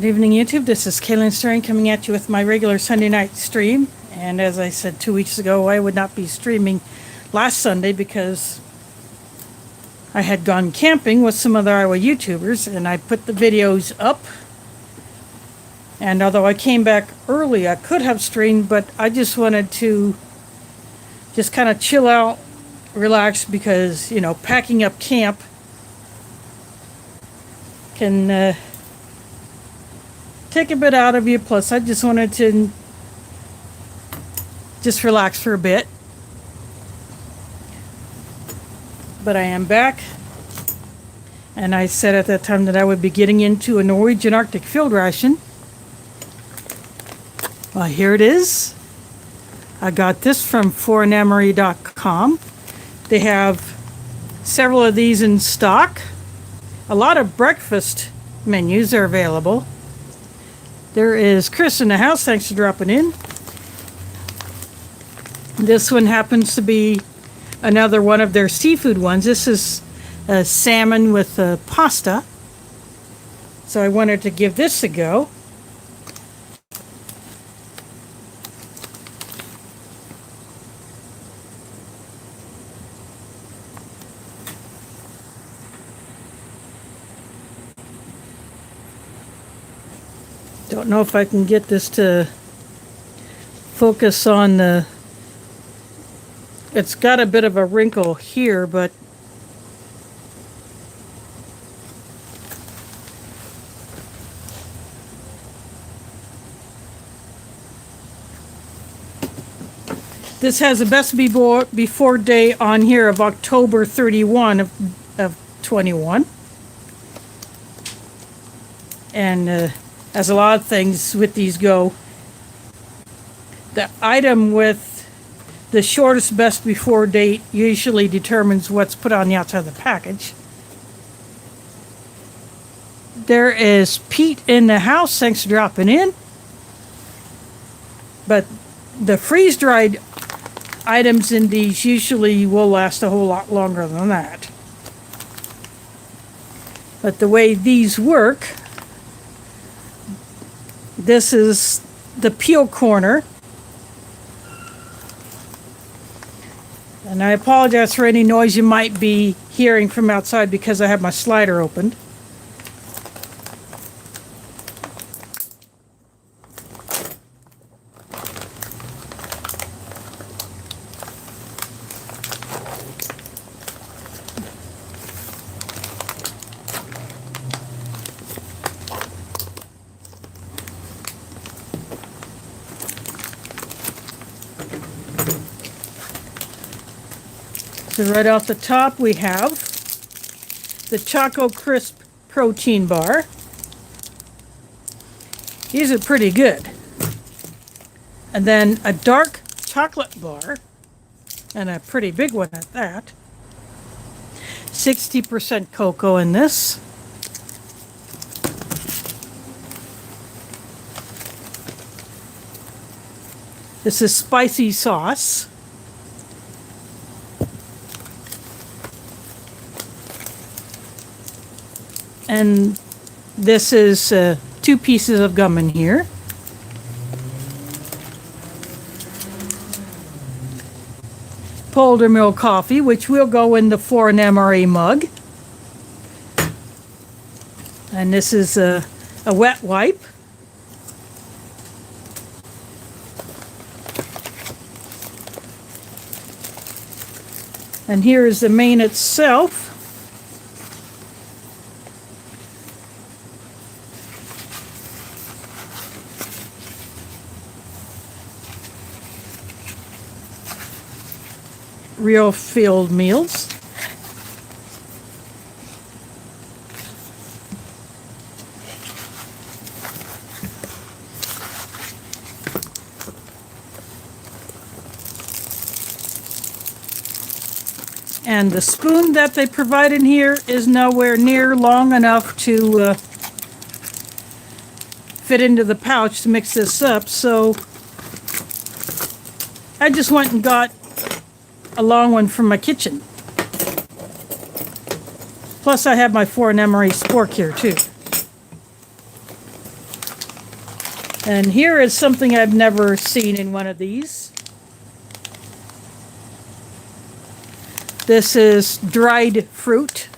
Good evening, YouTube. This is Kaylin Stern coming at you with my regular Sunday night stream. And as I said 2 weeks ago, I would not be streaming last Sunday because I had gone camping with some other Iowa YouTubers and I put the videos up. And although I came back early, I could have streamed, but I just wanted to just kind of chill out, relax, because, you know, packing up camp can take a bit out of you. Plus, I just wanted to just relax for a bit. But I am back, and I said at that time that I would be getting into a Norwegian Arctic field ration. Well, here it is. I got this from foreignamory.com. They have several of these in stock. A lot of breakfast menus are available. There is Chris in the house. Thanks for dropping in. This one happens to be another one of their seafood ones. This is salmon with pasta. So I wanted to give this a go. Don't know if I can get this to focus on the... It's got a bit of a wrinkle here, but this has a best before day on here of October 31 of 21. And as a lot of things with these go, the item with the shortest best before date usually determines what's put on the outside of the package. There is Pete in the house. Thanks for dropping in. But the freeze-dried items in these usually will last a whole lot longer than that. But the way these work, this is the peel corner. And I apologize for any noise you might be hearing from outside because I have my slider opened. So right off the top we have the Choco Crisp protein bar. These are pretty good. And then a dark chocolate bar, and a pretty big one at that. 60% cocoa in this. This is spicy sauce. And this is 2 pieces of gum in here. Polder Mill coffee, which will go in the Foreign MRA mug. And this is a wet wipe. And here is the main itself. Real field meals. And the spoon that they provide in here is nowhere near long enough to fit into the pouch to mix this up, so I just went and got a long one from my kitchen. Plus I have my Foreign Emery spork here too. And here is something I've never seen in one of these. This is dried fruit.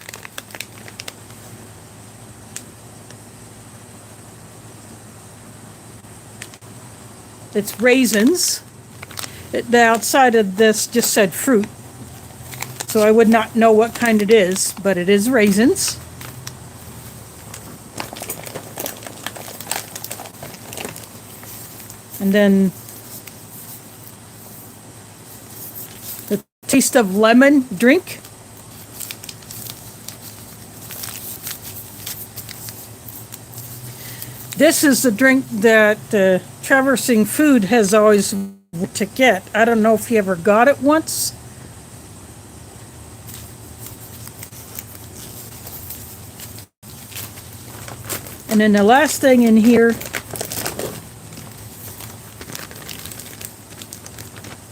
It's raisins. The outside of this just said fruit, so I would not know what kind it is, but it is raisins. And then the taste of lemon drink. This is the drink that Traversing Food has always wanted to get. I don't know if he ever got it once. And then the last thing in here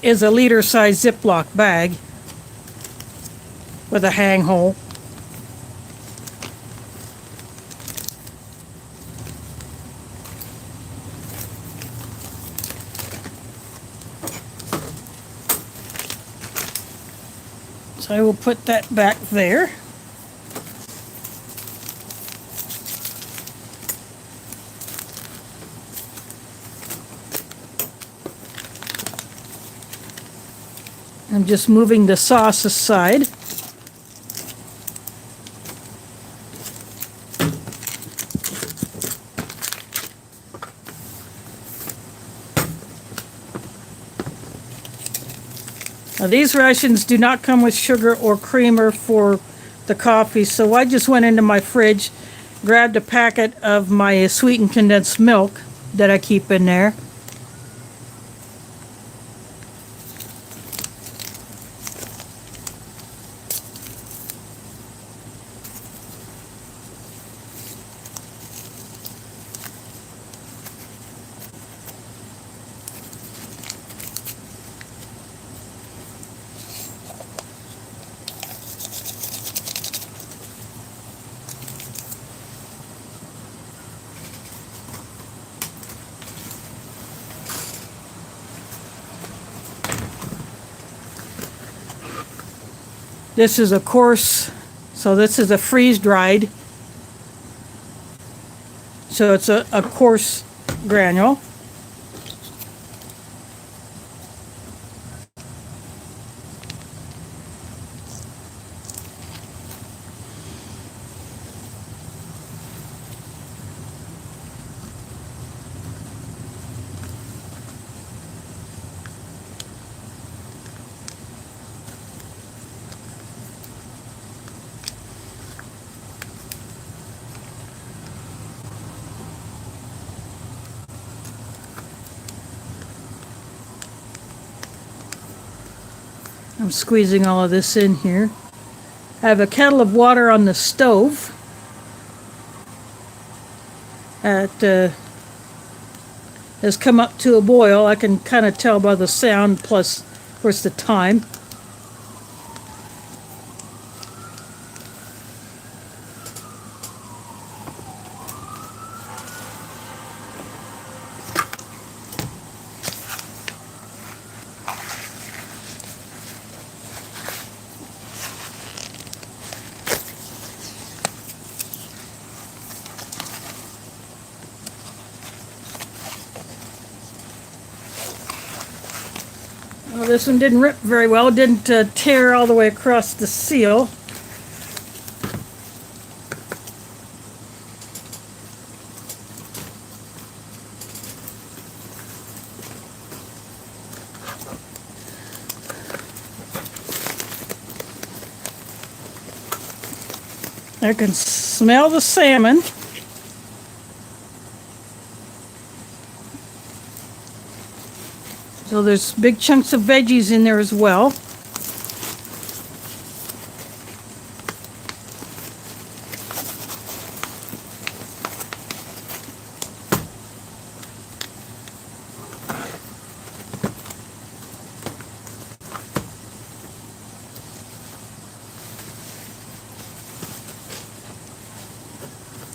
is a liter-sized Ziploc bag with a hang hole. So I will put that back there. I'm just moving the sauce aside. Now these rations do not come with sugar or creamer for the coffee, so I just went into my fridge, grabbed a packet of my sweetened condensed milk that I keep in there. This is a coarse, so this is a freeze-dried. So it's a coarse granule. I'm squeezing all of this in here. I have a kettle of water on the stove. It has come up to a boil. I can kind of tell by the sound, plus, of course, the time. Well, this one didn't rip very well. It didn't tear all the way across the seal. I can smell the salmon. So there's big chunks of veggies in there as well.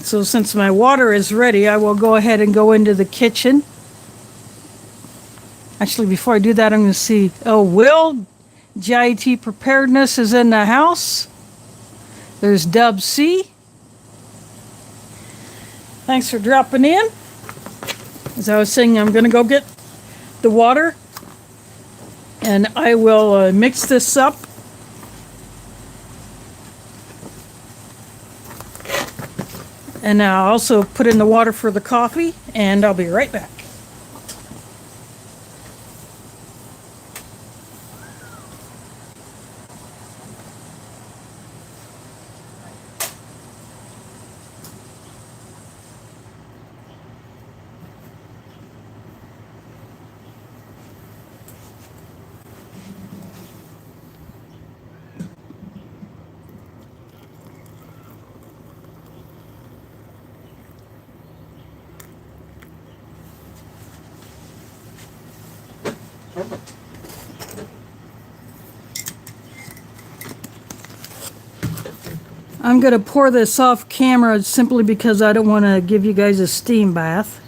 So since my water is ready, I will go ahead and go into the kitchen. Actually, before I do that, I'm going to see, oh, Will, GIT Preparedness is in the house. There's Dub C. Thanks for dropping in. As I was saying, I'm going to go get the water, and I will mix this up. And I'll also put in the water for the coffee, and I'll be right back. I'm going to pour this off camera simply because I don't want to give you guys a steam bath.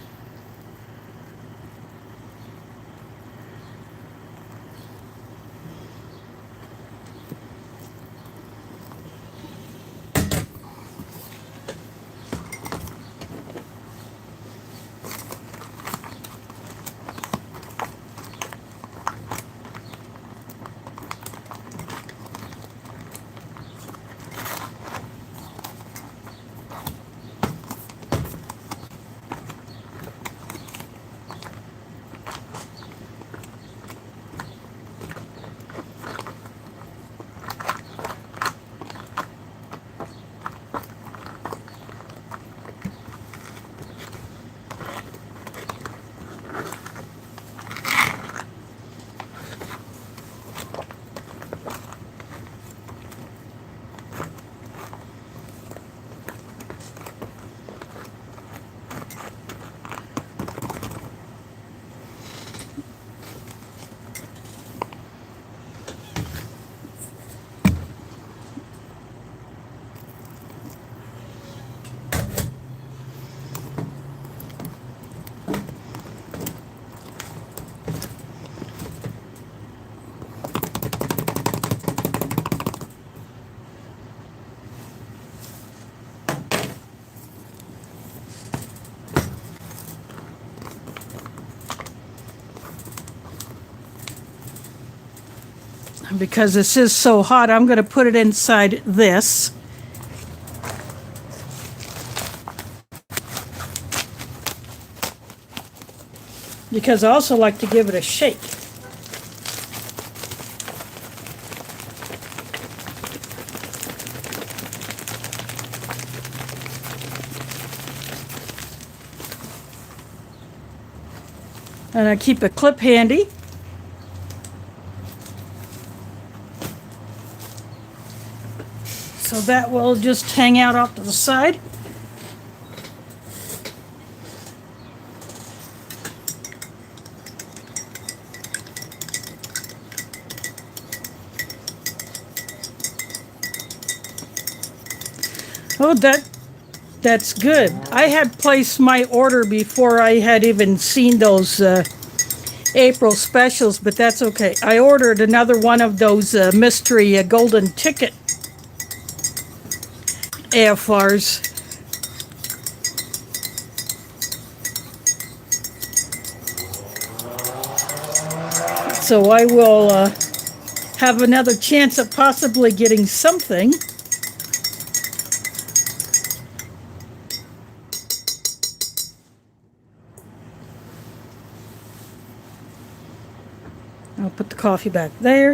Because this is so hot, I'm going to put it inside this. Because I also like to give it a shake. And I keep a clip handy. So that will just hang out off to the side. Oh, that's good. I had placed my order before I had even seen those April specials, but that's okay. I ordered another one of those mystery golden ticket AFRs. So I will have another chance of possibly getting something. I'll put the coffee back there.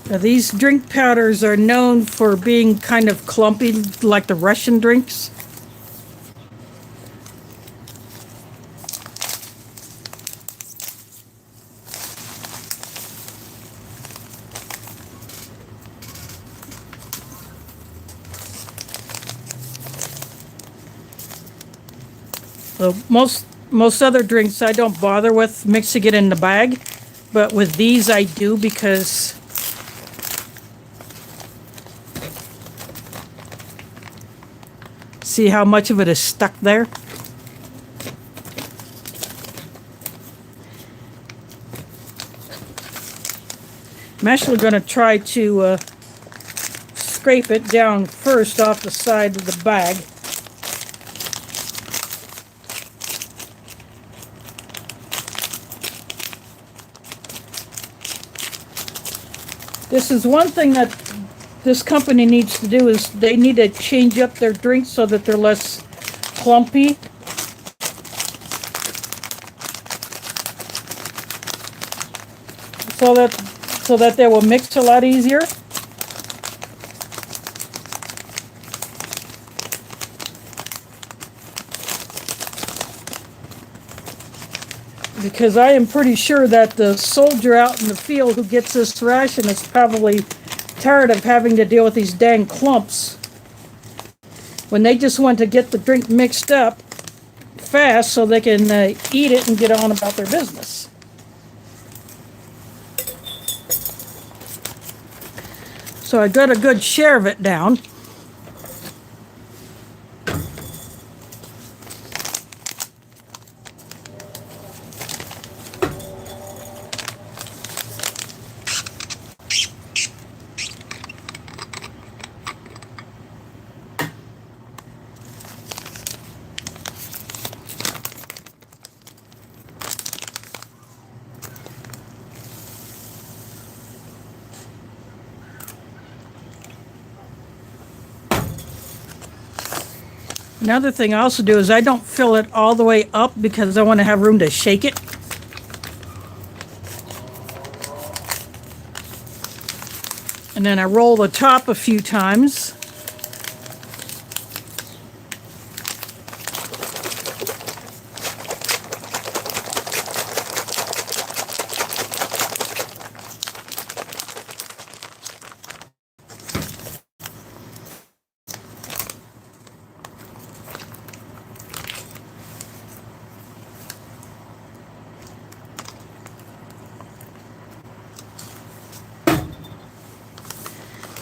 Now, these drink powders are known for being kind of clumpy, like the Russian drinks. So most Most other drinks I don't bother with mixing it in the bag, but with these I do because see how much of it is stuck there? I'm actually going to try to scrape it down first off the side of the bag. This is one thing that this company needs to do, is they need to change up their drinks so that they're less clumpy. So that they will mix a lot easier. Because I am pretty sure that the soldier out in the field who gets this ration is probably tired of having to deal with these dang clumps when they just want to get the drink mixed up fast so they can eat it and get on about their business. So I got a good share of it down. Another thing I also do is I don't fill it all the way up because I want to have room to shake it. And then I roll the top a few times.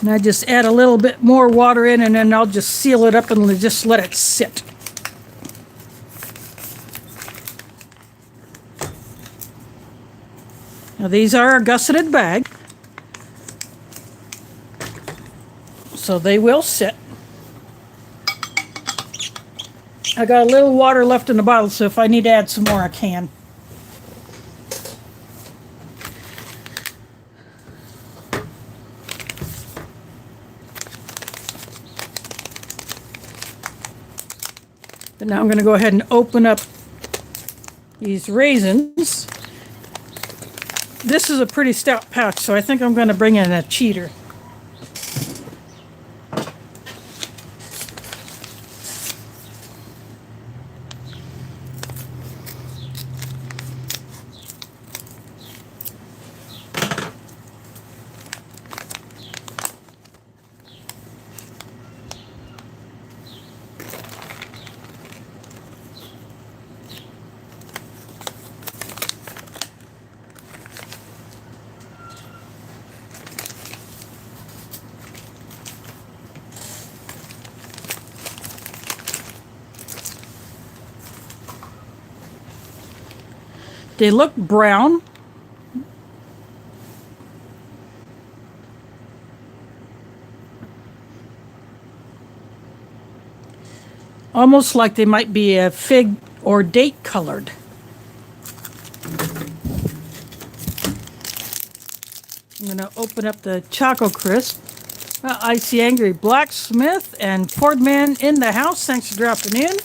And I just add a little bit more water in, and then I'll just seal it up and just let it sit. Now these are a gusseted bag, so they will sit. I got a little water left in the bottle, so if I need to add some more, I can. But now I'm going to go ahead and open up these raisins. This is a pretty stout pouch, so I think I'm going to bring in a cheater. They look brown. Almost like they might be a fig or date colored. I'm going to open up the Choco Crisp. Icy Angry Blacksmith and Fordman in the house. Thanks for dropping in.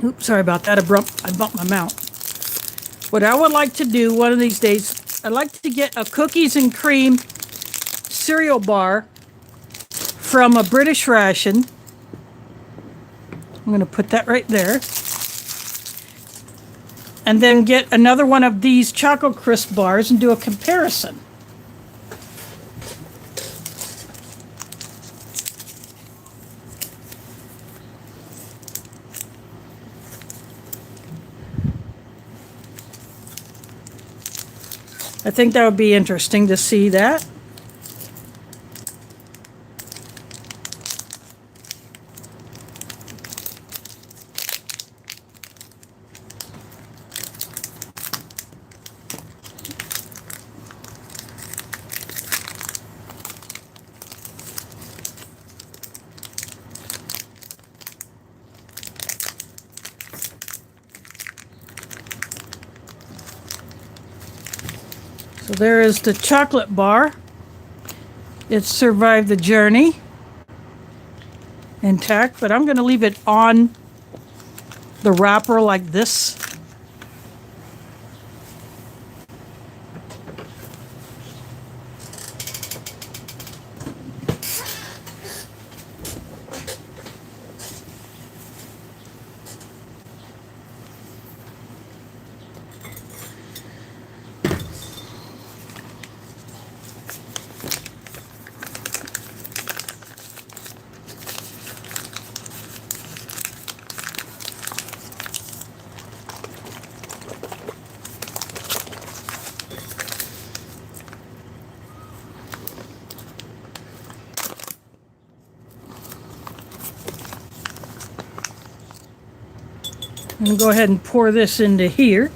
Oops, sorry about that. I bumped my mouth. What I would like to do one of these days, I'd like to get a cookies and cream cereal bar from a British Ration. I'm going to put that right there. And then get another one of these Choco Crisp bars and do a comparison. I think that would be interesting to see that. So there is the chocolate bar. It's survived the journey intact, but I'm going to leave it on the wrapper like this. I'm going to go ahead and pour this into here.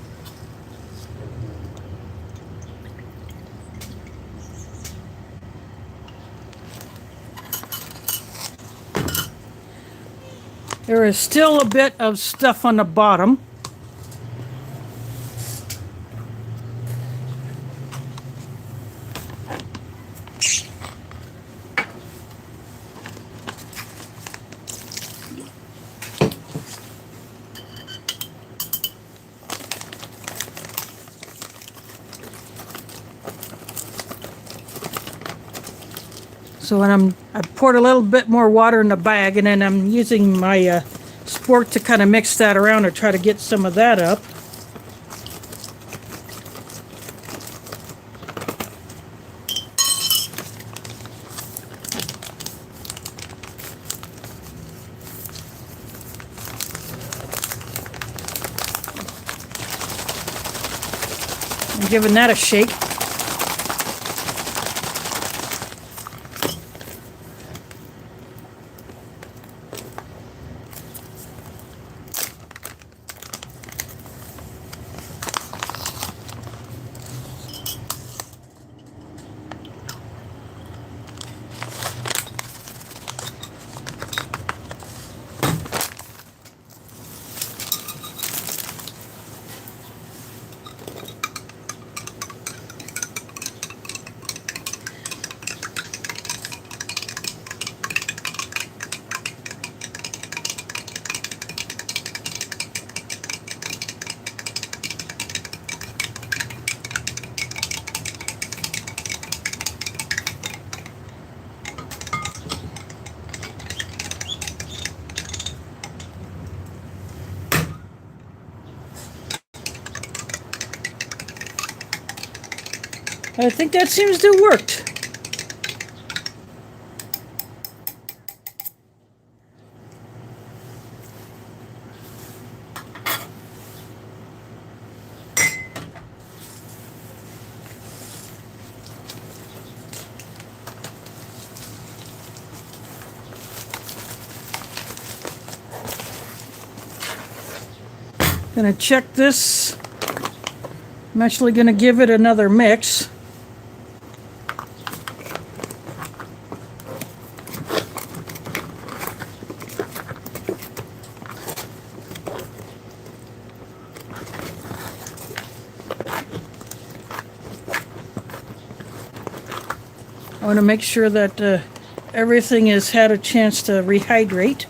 There is still a bit of stuff on the bottom. So when I poured a little bit more water in the bag, and then I'm using my sport to kind of mix that around or try to get some of that up. I'm giving that a shake. I think that seems to have worked. Gonna check this. I'm actually gonna give it another mix. I want to make sure that everything has had a chance to rehydrate.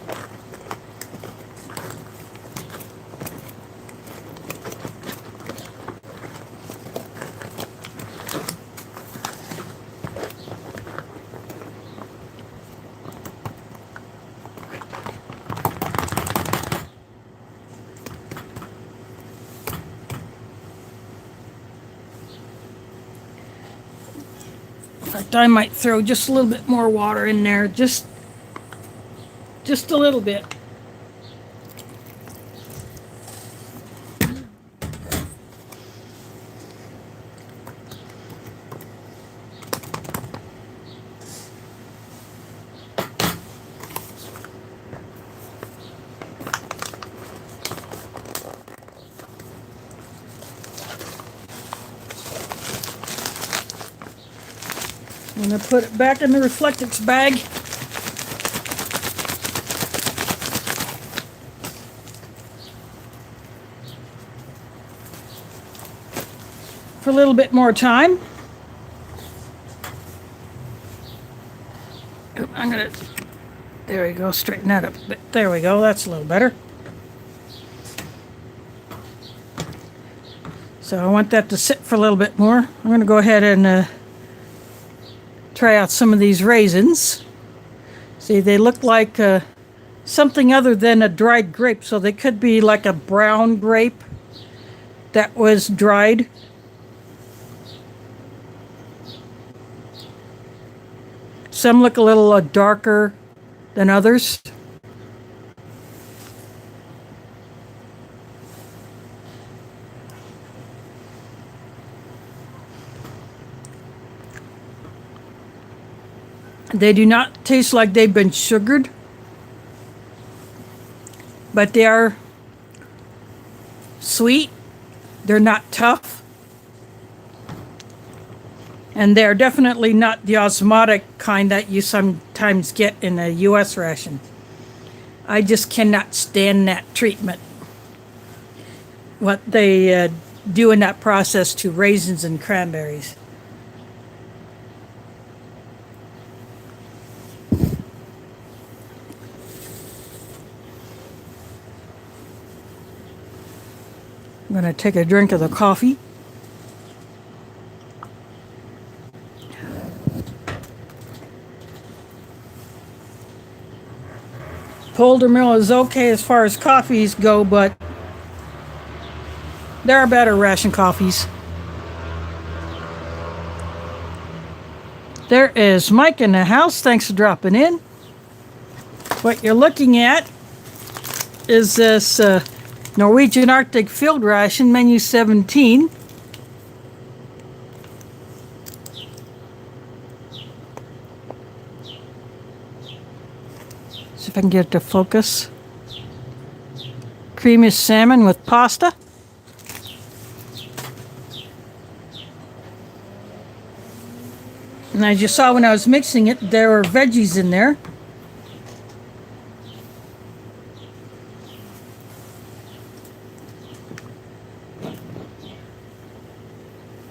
In fact, I might throw just a little bit more water in there, just a little bit. I'm going to put it back in the Reflectix bag. For a little bit more time. I'm going to, there we go, straighten that up a bit. There we go, that's a little better. So I want that to sit for a little bit more. I'm going to go ahead and try out some of these raisins. See, they look like something other than a dried grape, so they could be like a brown grape that was dried. Some look a little darker than others. They do not taste like they've been sugared, but they are sweet. They're not tough. And they're definitely not the osmotic kind that you sometimes get in a U.S. ration. I just cannot stand that treatment. What they do in that process to raisins and cranberries. I'm going to take a drink of the coffee. Polder Mill is okay as far as coffees go, but there are better ration coffees. There is Mike in the house. Thanks for dropping in. What you're looking at is this Norwegian Arctic Field Ration, Menu 17. See if I can get it to focus. Creamy salmon with pasta. And as you saw when I was mixing it, there were veggies in there.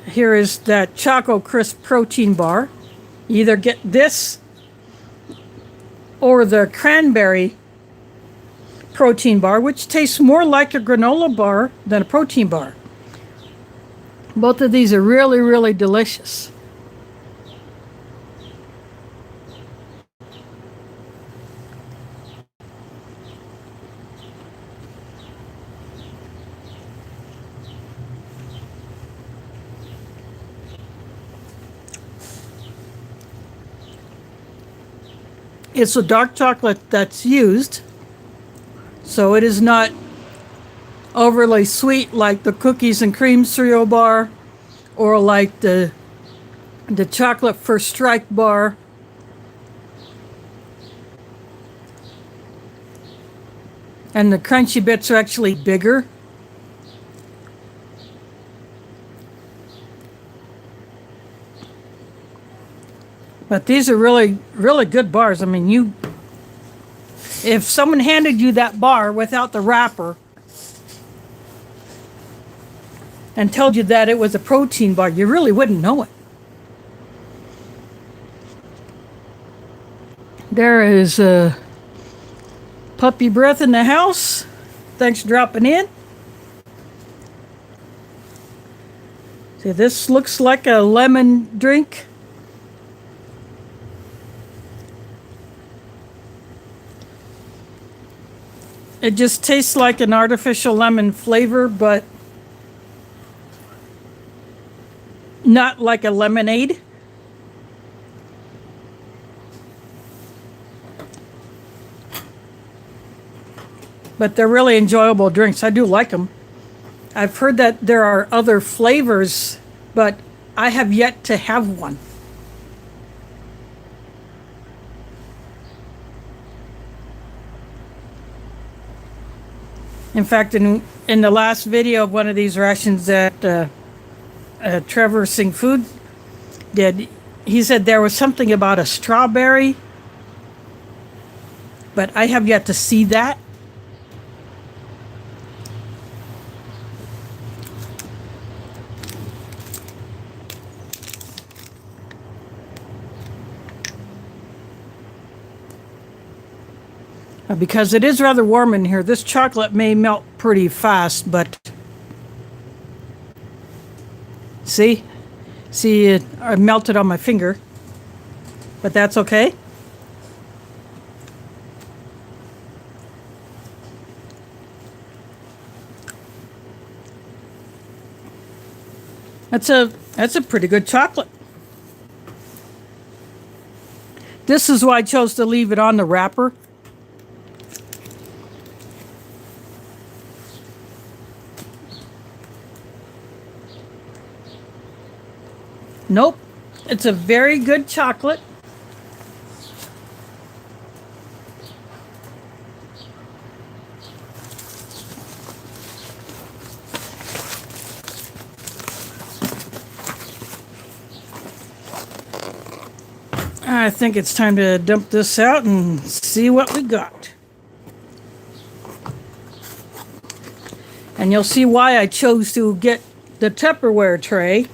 Here is that Choco Crisp protein bar. You either get this or the cranberry protein bar, which tastes more like a granola bar than a protein bar. Both of these are really, really delicious. It's a dark chocolate that's used, so it is not overly sweet like the cookies and cream cereal bar or like the chocolate first strike bar. And the crunchy bits are actually bigger. But these are really, really good bars. I mean, if someone handed you that bar without the wrapper and told you that it was a protein bar, you really wouldn't know it. There is Puppy Breath in the house. Thanks for dropping in. See, this looks like a lemon drink. It just tastes like an artificial lemon flavor, but not like a lemonade. But they're really enjoyable drinks. I do like them. I've heard that there are other flavors, but I have yet to have one. In fact, in the last video of one of these rations that Trevor Sing Food did, he said there was something about a strawberry, but I have yet to see that. Because it is rather warm in here, this chocolate may melt pretty fast, but see, it melted on my finger, but that's okay. That's a pretty good chocolate. This is why I chose to leave it on the wrapper. Nope, it's a very good chocolate. I think it's time to dump this out and see what we got. And you'll see why I chose to get the Tupperware tray.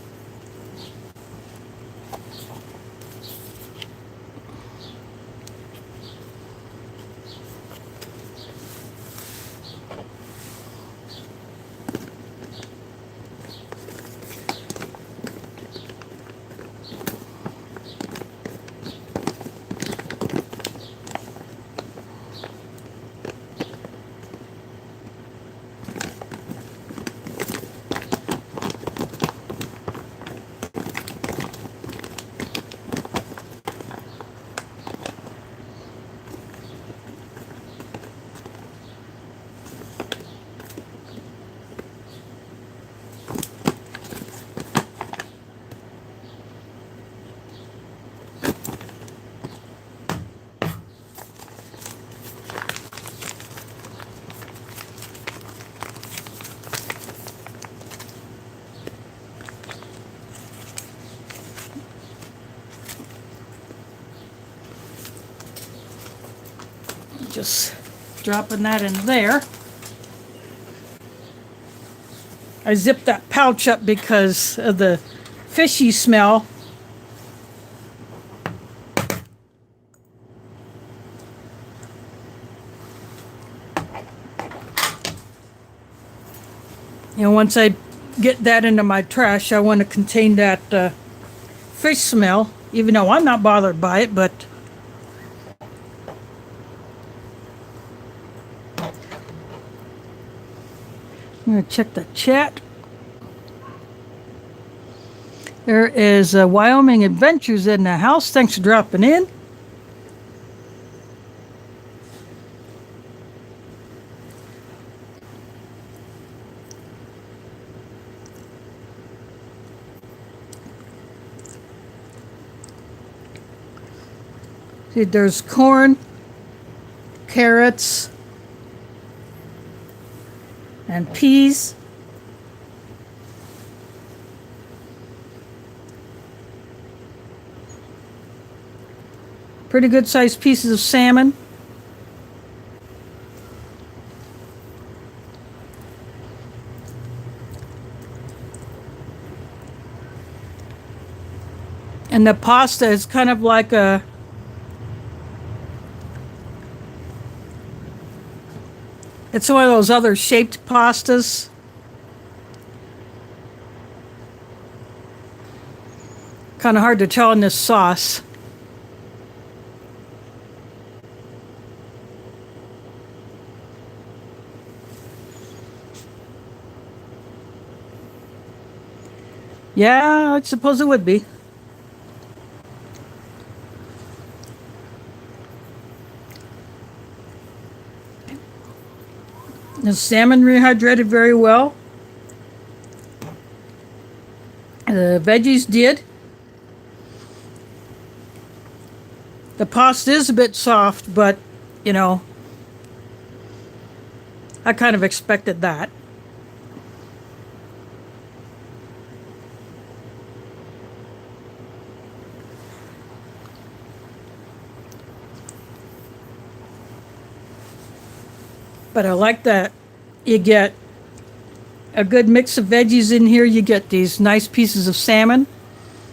Just dropping that in there. I zipped that pouch up because of the fishy smell. And once I get that into my trash, I want to contain that fish smell, even though I'm not bothered by it, but I'm going to check the chat. There is Wyoming Adventures in the house. Thanks for dropping in. See, there's corn, carrots, and peas. Pretty good sized pieces of salmon. And the pasta is kind of like it's one of those other shaped pastas. Kind of hard to tell in this sauce. Yeah, I suppose it would be. The salmon rehydrated very well. The veggies did. The pasta is a bit soft, but, you know, I kind of expected that. But I like that you get a good mix of veggies in here. You get these nice pieces of salmon.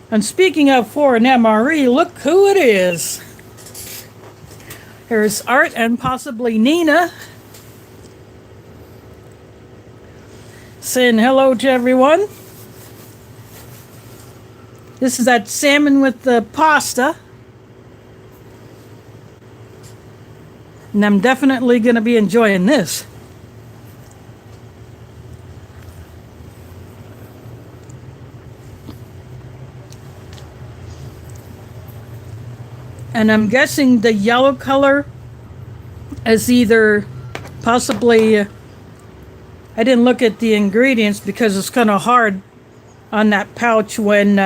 And speaking of for an MRE, look who it is. Here's Art and possibly Nina saying hello to everyone. This is that salmon with the pasta. And I'm definitely going to be enjoying this. And I'm guessing the yellow color is either possibly, I didn't look at the ingredients because it's kind of hard on that pouch when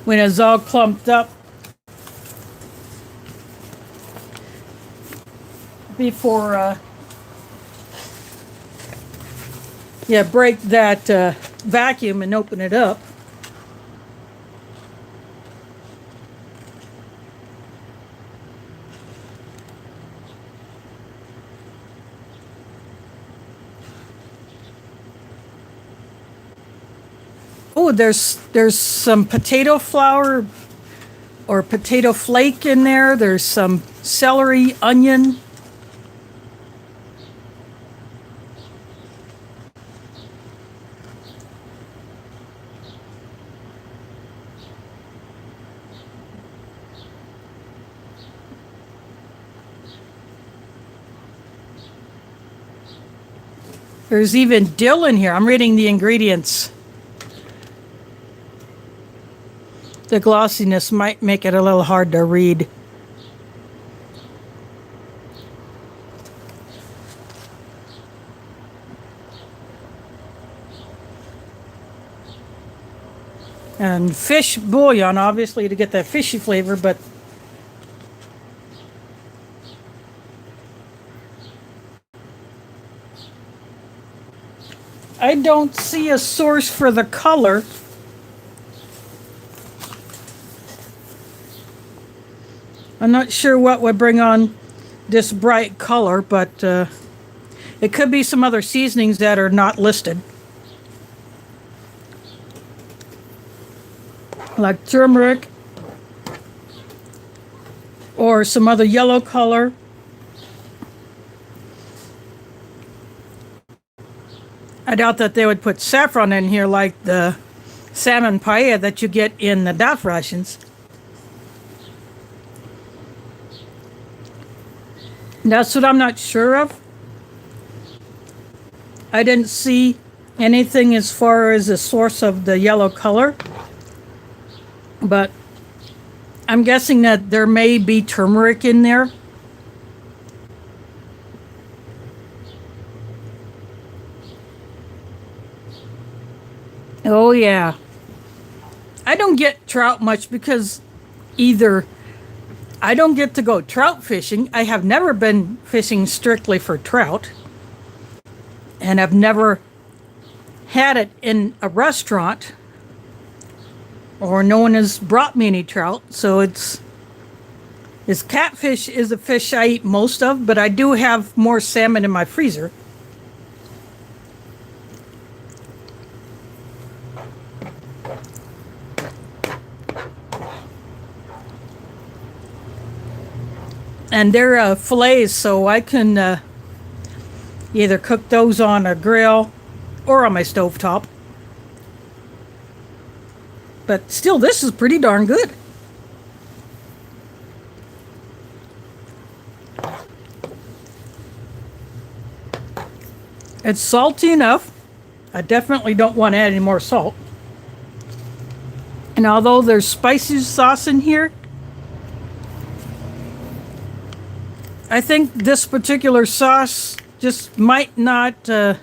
it's all clumped up. Before break that vacuum and open it up. Oh, there's some potato flour or potato flake in there. There's some celery, onion. There's even dill in here. I'm reading the ingredients. The glossiness might make it a little hard to read. And fish bouillon, obviously, to get that fishy flavor, but I don't see a source for the color. I'm not sure what would bring on this bright color, but it could be some other seasonings that are not listed. Like turmeric or some other yellow color. I doubt that they would put saffron in here like the salmon paella that you get in the DAF rations. That's what I'm not sure of. I didn't see anything as far as the source of the yellow color. But I'm guessing that there may be turmeric in there. Oh yeah. I don't get trout much because either I don't get to go trout fishing. I have never been fishing strictly for trout. And I've never had it in a restaurant. Or no one has brought me any trout. So catfish is a fish I eat most of, but I do have more salmon in my freezer. And they're fillets, so I can either cook those on a grill or on my stovetop. But still, this is pretty darn good. It's salty enough. I definitely don't want to add any more salt. And although there's spicy sauce in here, I think this particular sauce just might not go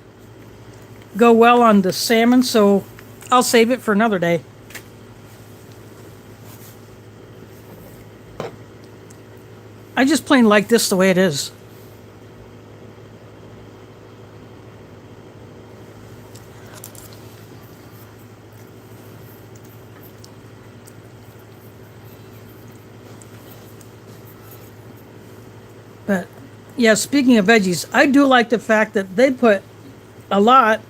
well on the salmon, so I'll save it for another day. I just plain like this the way it is. But Yeah, speaking of veggies, I do like the fact that they put a lot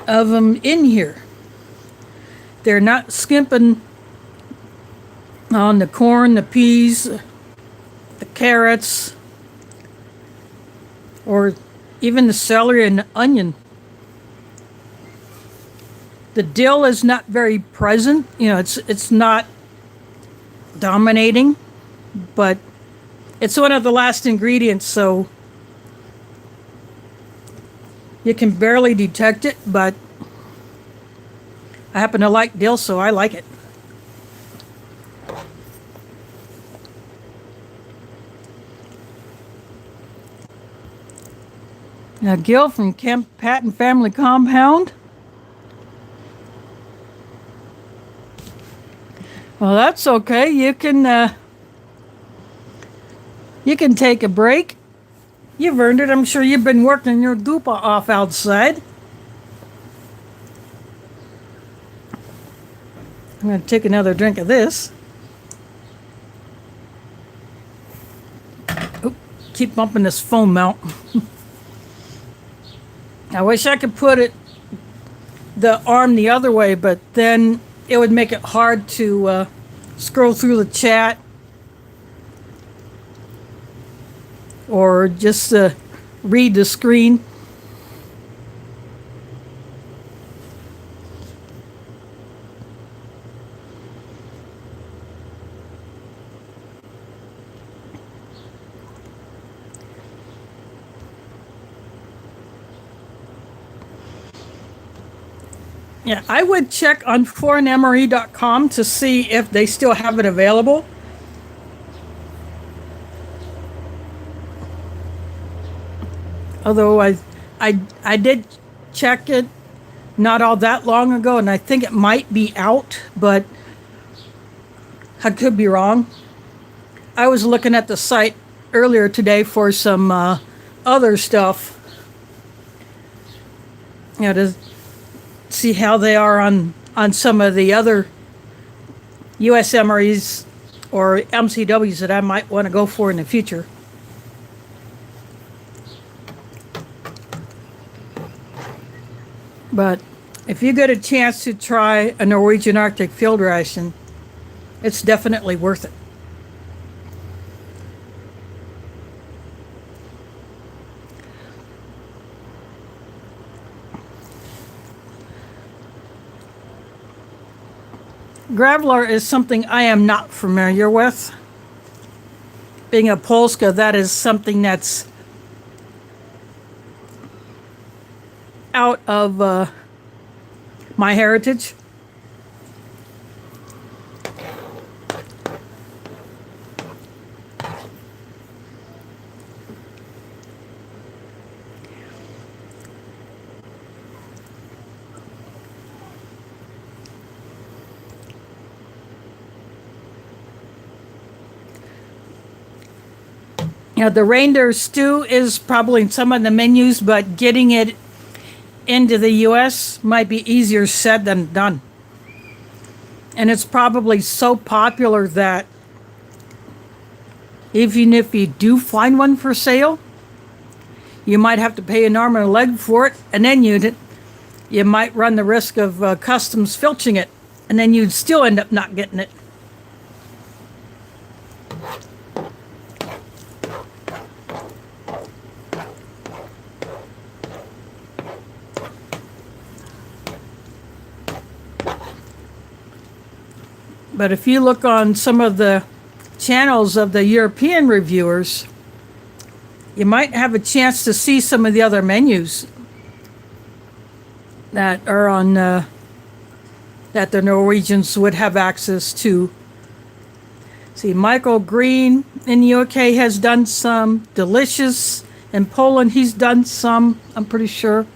of them in here. They're not skimping on the corn, the peas, the carrots, or even the celery and the onion. The dill is not very present. You know, it's not dominating, but it's one of the last ingredients, so you can barely detect it, but I happen to like dill, so I like it. Now, Gil from Camp Patton Family Compound. Well, that's okay. You can take a break. You've earned it. I'm sure you've been working your goopa off outside. I'm going to take another drink of this. Oop, keep bumping this foam out. I wish I could put the arm the other way, but then it would make it hard to scroll through the chat or just read the screen. Yeah, I would check on foreignmre.com to see if they still have it available. Although I did check it not all that long ago, and I think it might be out, but I could be wrong. I was looking at the site earlier today for some other stuff, you know, to see how they are on some of the other USMREs or MCWs that I might want to go for in the future. But if you get a chance to try a Norwegian Arctic field ration, it's definitely worth it. Graveler is something I am not familiar with. Being a Polska, that is something that's out of my heritage. You know, the reindeer stew is probably in some of the menus, but getting it into the US might be easier said than done. And it's probably so popular that even if you do find one for sale, you might have to pay an arm and a leg for it, and then you might run the risk of customs filching it, and then you'd still end up not getting it. But if you look on some of the channels of the European reviewers, you might have a chance to see some of the other menus that are on that the Norwegians would have access to. See, Michael Green in the UK has done some. Delicious in Poland, he's done some, I'm pretty sure.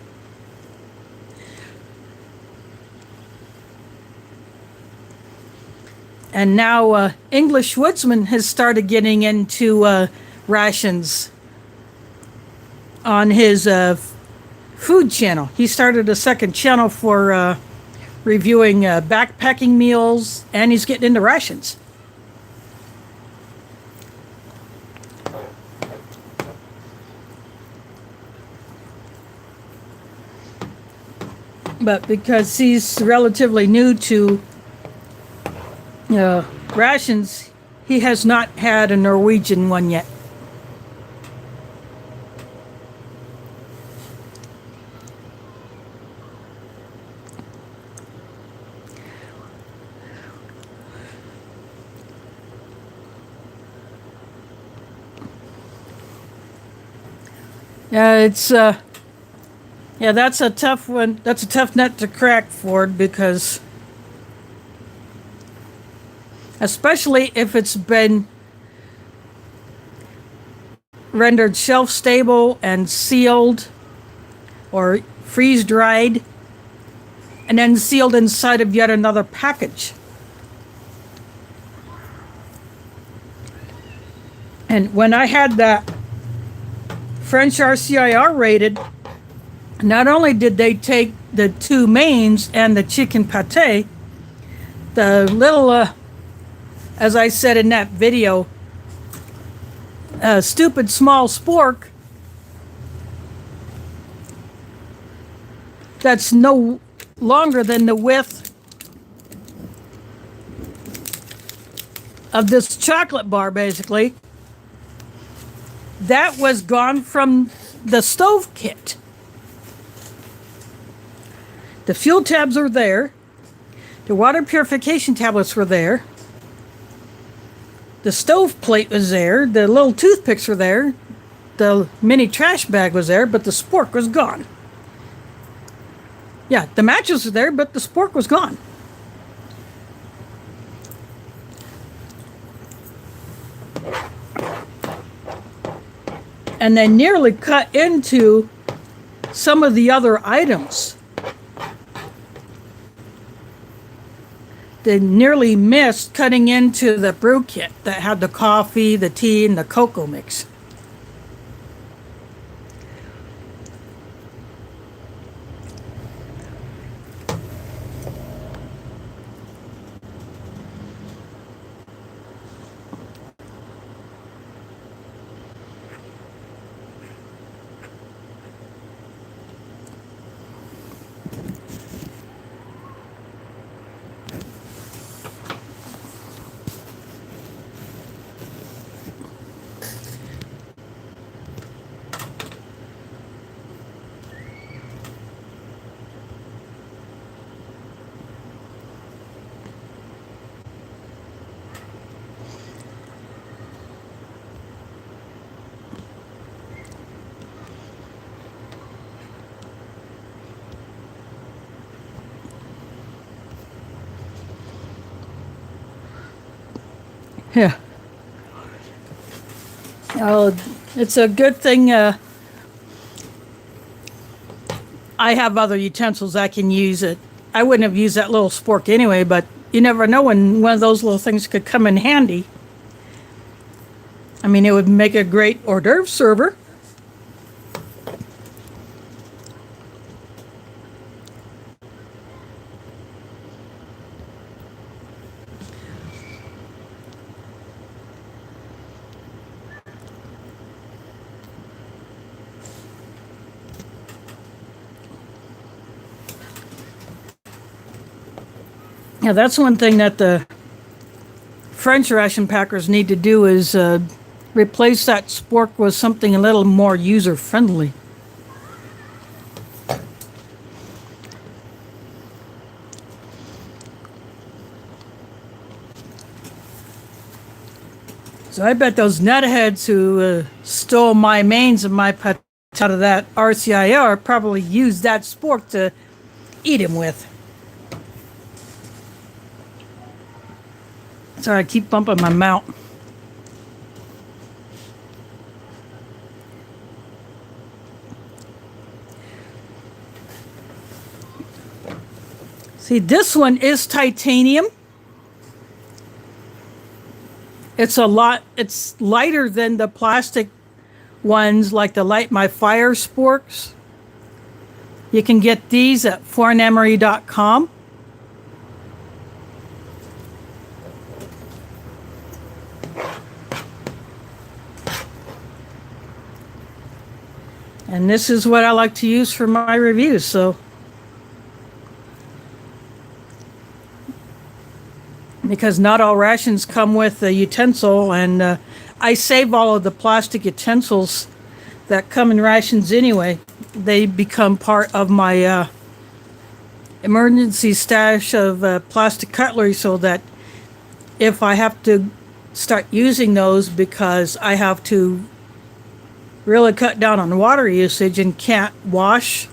And now English Woodsman has started getting into rations on his food channel. He started a second channel for reviewing backpacking meals, and he's getting into rations. But because he's relatively new to rations, he has not had a Norwegian one yet. That's a tough one. That's a tough nut to crack, Ford, because especially if it's been rendered shelf stable and sealed or freeze dried and then sealed inside of yet another package. And when I had that French RCIR rated, not only did they take the two mains and the chicken pate, the little, as I said in that video, stupid small spork that's no longer than the width of this chocolate bar, basically, that was gone from the stove kit. The fuel tabs are there. The water purification tablets were there. The stove plate was there. The little toothpicks were there. The mini trash bag was there, but the spork was gone. Yeah, the matches were there, but the spork was gone. And they nearly cut into some of the other items. They nearly missed cutting into the brew kit that had the coffee, the tea, and the cocoa mix. Yeah. Oh, it's a good thing I have other utensils I can use. It. I wouldn't have used that little spork anyway, but you never know when one of those little things could come in handy. I mean, it would make a great hors d'oeuvre server. Yeah, that's one thing that the French ration packers need to do is replace that spork with something a little more user-friendly. So I bet those nutheads who stole my mains and my pot out of that RCIR probably used that spork to eat him with. Sorry, I keep bumping my mount. See, this one is titanium. It's lighter than the plastic ones, like the Light My Fire sporks. You can get these at foreinemery.com. And this is what I like to use for my reviews, so because not all rations come with a utensil, and I save all of the plastic utensils that come in rations anyway. They become part of my emergency stash of plastic cutlery, so that if I have to start using those because I have to really cut down on water usage and can't wash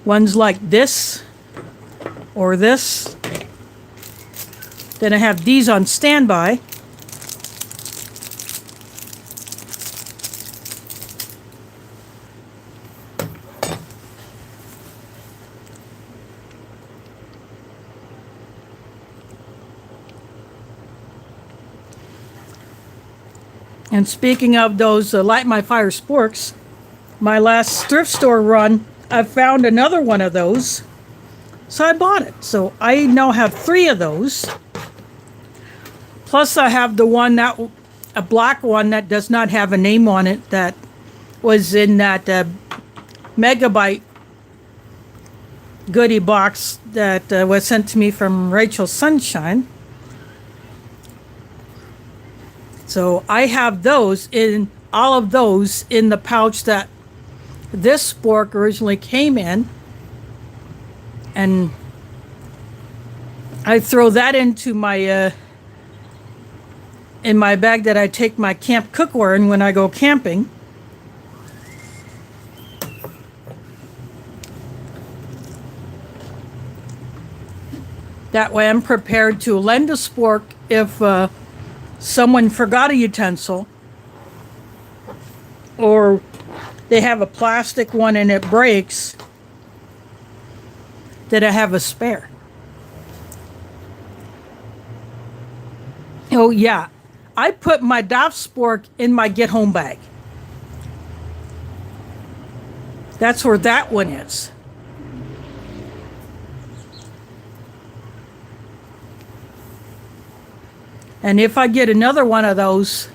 ones like this or this, then I have these on standby. And speaking of those Light My Fire sporks, my last thrift store run, I found another one of those, so I bought it. So I now have 3 of those. Plus I have the one that, a black one that does not have a name on it, that was in that megabyte goodie box that was sent to me from Rachel Sunshine. So I have those in, all of those in the pouch that this spork originally came in. And I throw that into my in my bag that I take my camp cookware in when I go camping. That way I'm prepared to lend a spork if someone forgot a utensil, or they have a plastic one and it breaks, that I have a spare. Oh yeah, I put my DAF spork in my get home bag. That's where that one is. And if I get another one of those,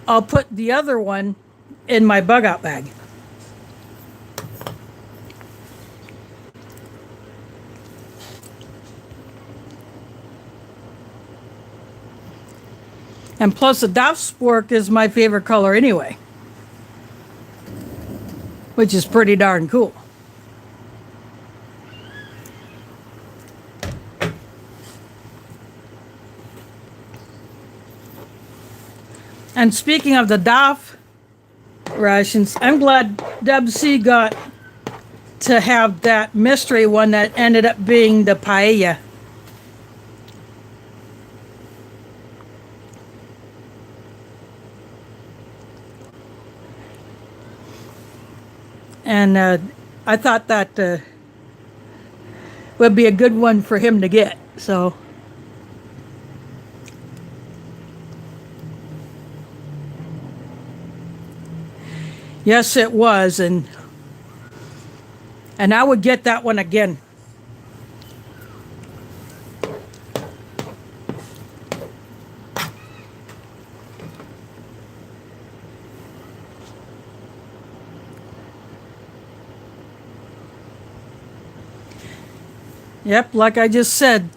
I'll put the other one in my bug out bag. And plus the DAF spork is my favorite color anyway, which is pretty darn cool. And speaking of the DAF rations, I'm glad Deb C got to have that mystery one that ended up being the paella. And I thought that would be a good one for him to get. So yes, it was, and I would get that one again. Yep, like I just said.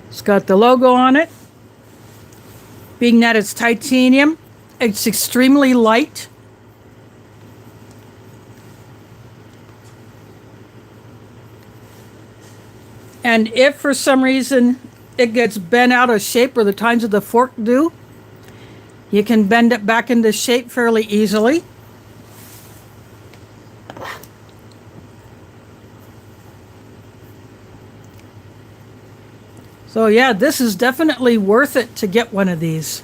It's got the logo on it. Being that it's titanium, it's extremely light. And if for some reason it gets bent out of shape, or the tines of the fork do, you can bend it back into shape fairly easily. So yeah, this is definitely worth it to get one of these.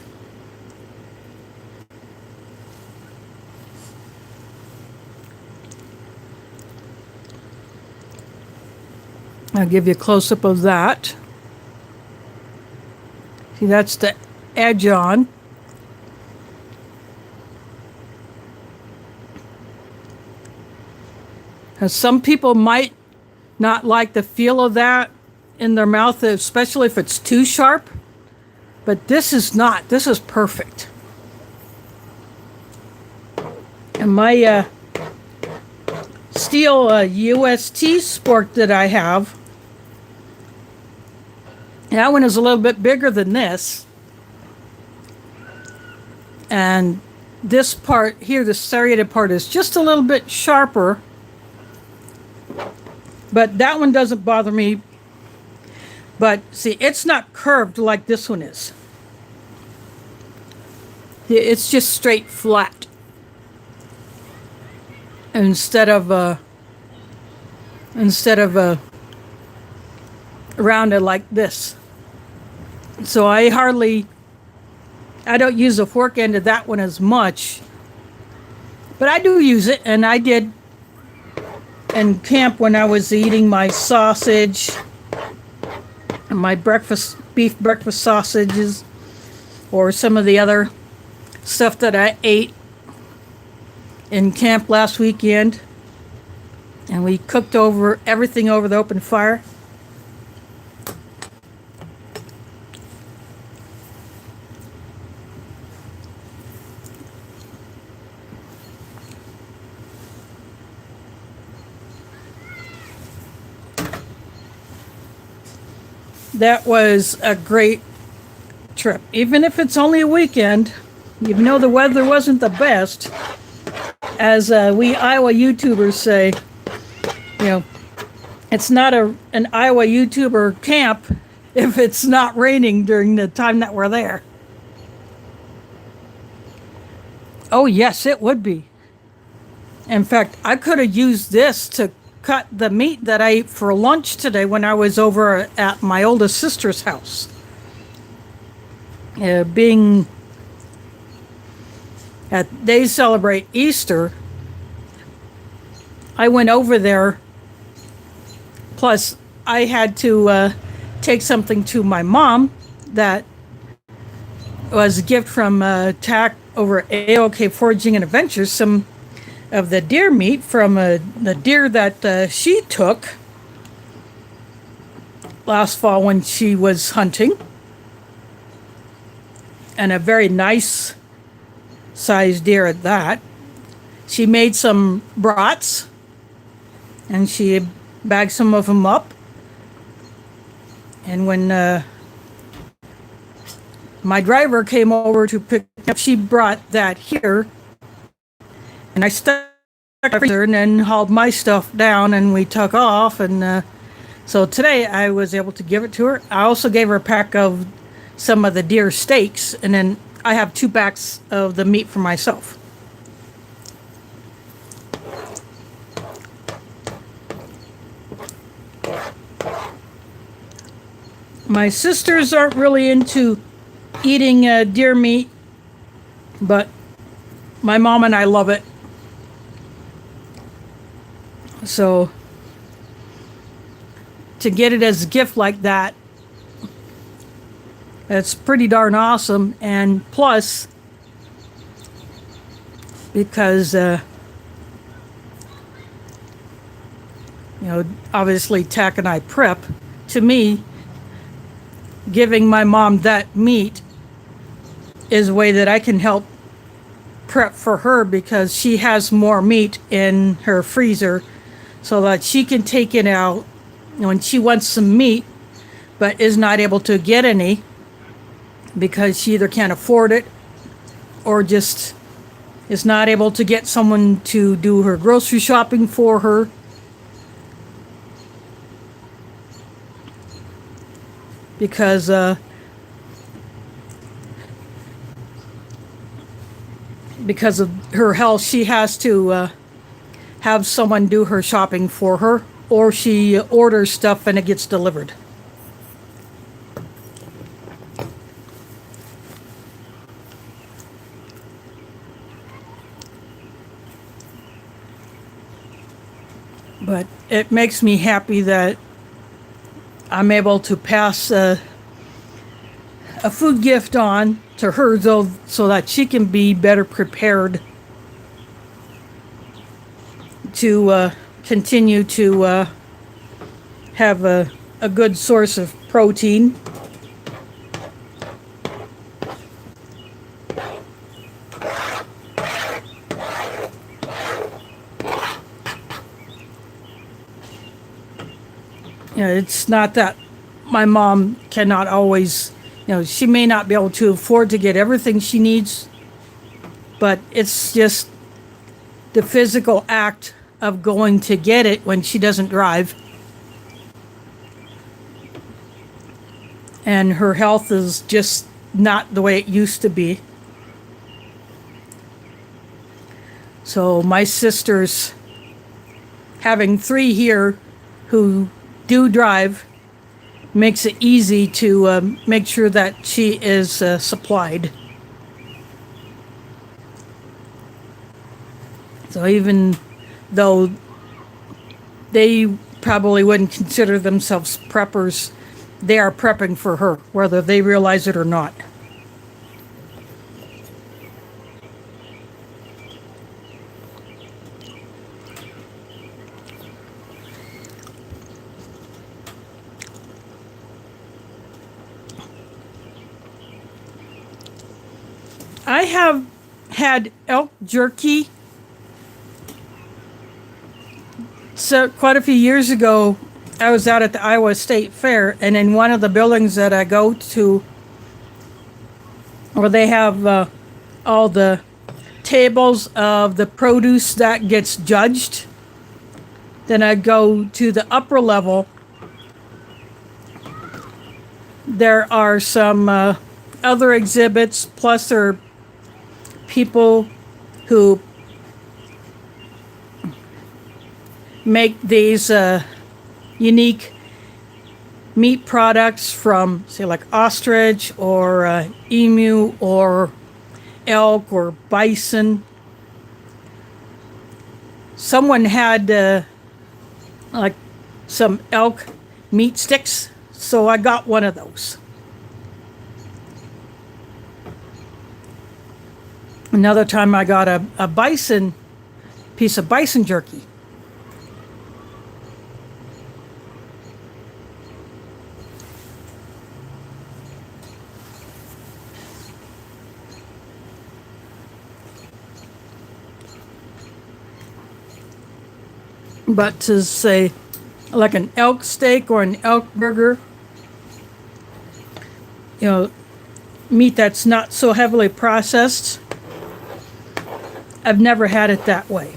I'll give you a close-up of that. See, that's the edge on. Now, some people might not like the feel of that in their mouth, especially if it's too sharp. But this is not. This is perfect. And my steel UST sport that I have, that one is a little bit bigger than this. And this part here, the serrated part, is just a little bit sharper. But that one doesn't bother me. But see, it's not curved like this one is. It's just straight flat. Instead of rounded like this. So I don't use the fork end of that one as much, but I do use it, and I did in camp when I was eating my sausage and my beef breakfast sausages, or some of the other stuff that I ate in camp last weekend, and we cooked everything over the open fire. That was a great trip. Even if it's only a weekend, even though the weather wasn't the best, as we Iowa YouTubers say, it's not an Iowa YouTuber camp if it's not raining during the time that we're there. Oh yes, it would be. In fact, I could have used this to cut the meat that I ate for lunch today when I was over at my oldest sister's house. They celebrate Easter, I went over there. Plus, I had to take something to my mom that was a gift from TAC over at AOK Foraging and Adventures, some of the deer meat from the deer that she took last fall when she was hunting. And a very nice sized deer at that. She made some brats, and she bagged some of them up. And when my driver came over to pick up, she brought that here. And I stuck her and then hauled my stuff down, and we took off. And so today I was able to give it to her. I also gave her a pack of some of the deer steaks, and then I have 2 packs of the meat for myself. My sisters aren't really into eating deer meat, but my mom and I love it. So to get it as a gift like that, it's pretty darn awesome. And plus, because obviously TAC and I prep, to me, giving my mom that meat is a way that I can help prep for her, because she has more meat in her freezer so that she can take it out when she wants some meat but is not able to get any because she either can't afford it or just is not able to get someone to do her grocery shopping for her. Because of her health, she has to have someone do her shopping for her, or she orders stuff and it gets delivered. But it makes me happy that I'm able to pass a food gift on to her, though, so that she can be better prepared to continue to have a good source of protein. it's not that my mom cannot always, she may not be able to afford to get everything she needs, but it's just the physical act of going to get it when she doesn't drive. And her health is just not the way it used to be. So my sisters, having 3 here who do drive, makes it easy to make sure that she is supplied. So even though they probably wouldn't consider themselves preppers, they are prepping for her, whether they realize it or not. I have had elk jerky quite a few years ago. I was out at the Iowa State Fair, and in one of the buildings that I go to, where they have all the tables of the produce that gets judged, then I go to the upper level. There are some other exhibits, plus there are people who make these unique meat products from, say, like ostrich or emu or elk or bison. Someone had like some elk meat sticks, so I got one of those. Another time I got a bison, piece of bison jerky. But to say, like an elk steak or an elk burger, meat that's not so heavily processed, I've never had it that way.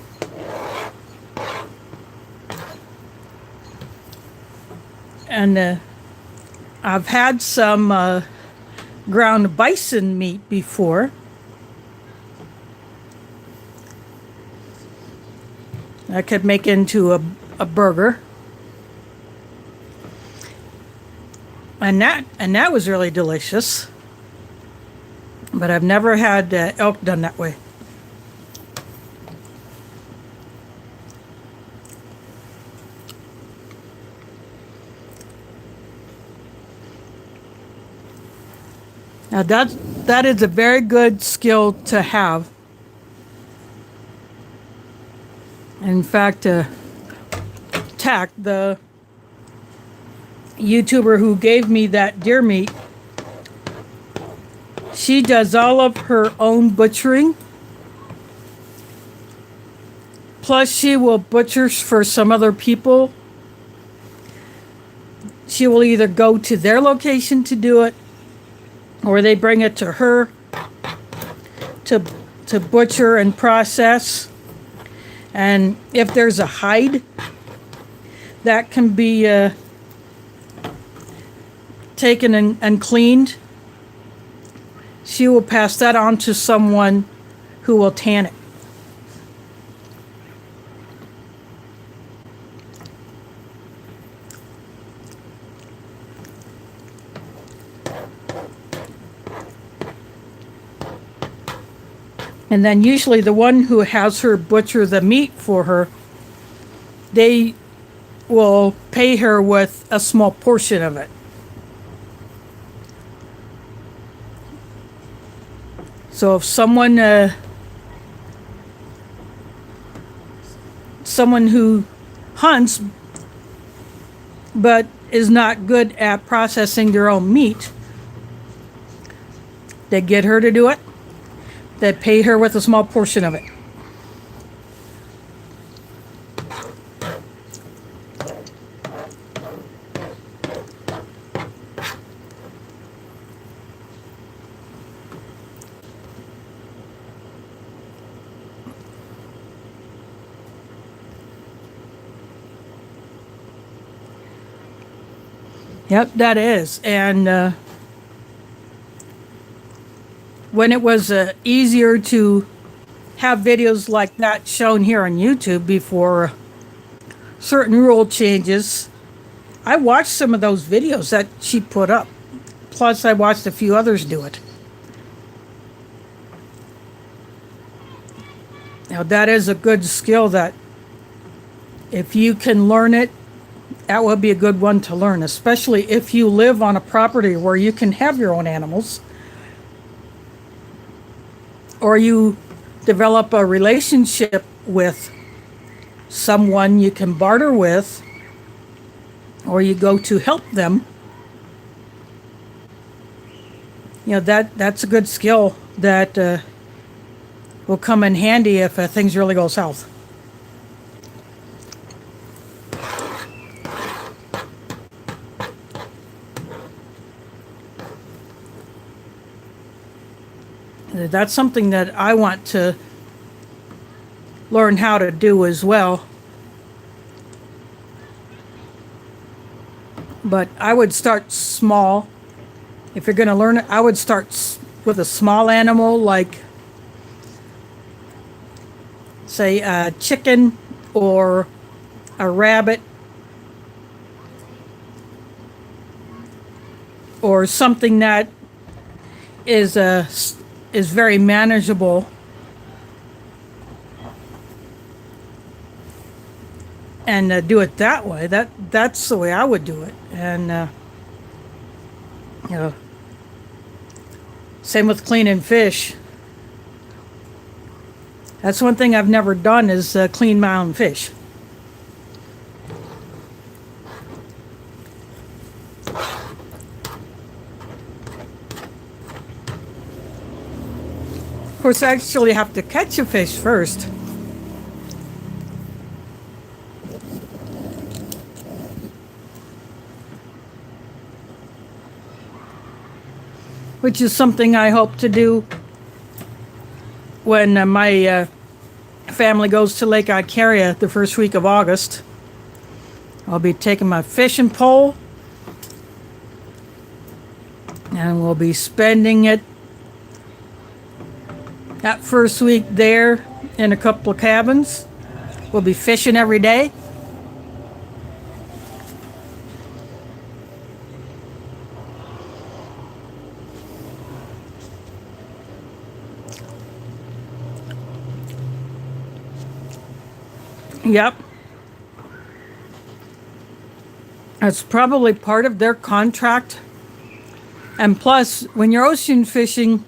And I've had some ground bison meat before. I could make into a burger. And that was really delicious. But I've never had elk done that way. Now that is a very good skill to have. In fact, Tack, the YouTuber who gave me that deer meat, she does all of her own butchering. Plus, she will butcher for some other people. She will either go to their location to do it, or they bring it to her to butcher and process. And if there's a hide that can be taken and cleaned, she will pass that on to someone who will tan it. And then usually the one who has her butcher the meat for her, they will pay her with a small portion of it. So if someone who hunts but is not good at processing their own meat, they get her to do it. They pay her with a small portion of it. Yep, that is. And when it was easier to have videos like that shown here on YouTube before certain rule changes, I watched some of those videos that she put up. Plus, I watched a few others do it. Now, that is a good skill that if you can learn it, that would be a good one to learn, especially if you live on a property where you can have your own animals, or you develop a relationship with someone you can barter with, or you go to help them. You know, that's a good skill that will come in handy if things really go south. That's something that I want to learn how to do as well. But I would start small. If you're going to learn it, I would start with a small animal, like, say, a chicken or a rabbit, or something that is very manageable, and do it that way. That's the way I would do it. And you know, same with cleaning fish. That's one thing I've never done, is clean my own fish. Of course, I actually have to catch a fish first. Which is something I hope to do when my family goes to Lake Icaria the first week of August. I'll be taking my fishing pole, and we'll be spending it that first week there in a couple of cabins. We'll be fishing every day. Yep. That's probably part of their contract. And plus, when you're ocean fishing,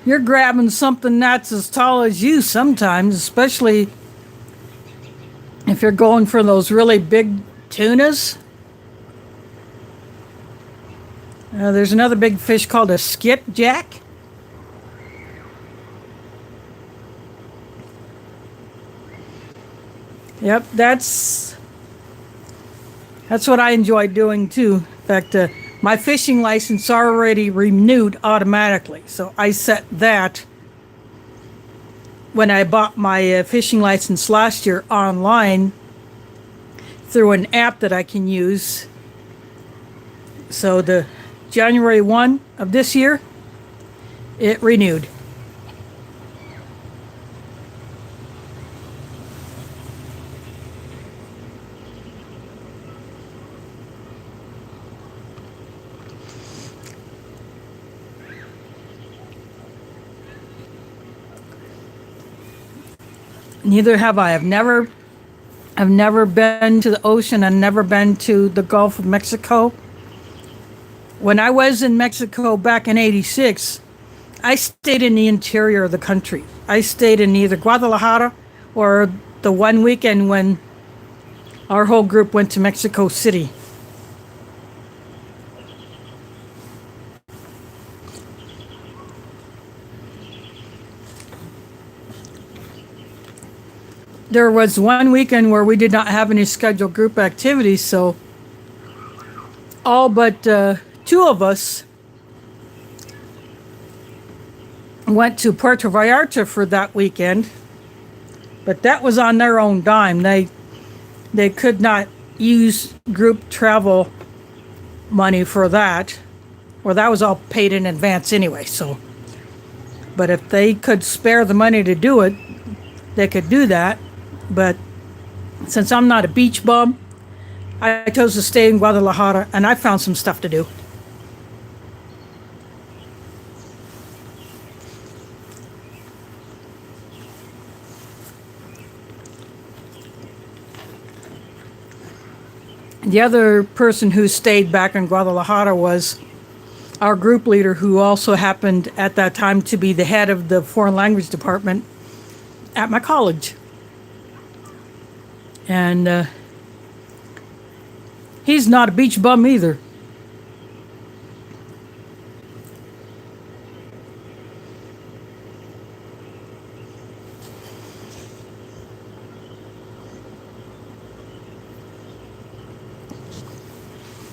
you're grabbing something that's as tall as you sometimes, especially if you're going for those really big tunas. There's another big fish called a skipjack. Yep, that's what I enjoy doing too. In fact, my fishing license already renewed automatically, so I set that when I bought my fishing license last year online through an app that I can use. So the January 1 of this year, it renewed. Neither have I. I've never been to the ocean. I've never been to the Gulf of Mexico. When I was in Mexico back in '86, I stayed in the interior of the country. I stayed in either Guadalajara or the one weekend when our whole group went to Mexico City. There was one weekend where we did not have any scheduled group activities, so all but two of us went to Puerto Vallarta for that weekend, but that was on their own dime. They could not use group travel money for that. Well, that was all paid in advance anyway, so. But if they could spare the money to do it, they could do that. But since I'm not a beach bum, I chose to stay in Guadalajara, and I found some stuff to do. The other person who stayed back in Guadalajara was our group leader, who also happened at that time to be the head of the foreign language department at my college. And he's not a beach bum either.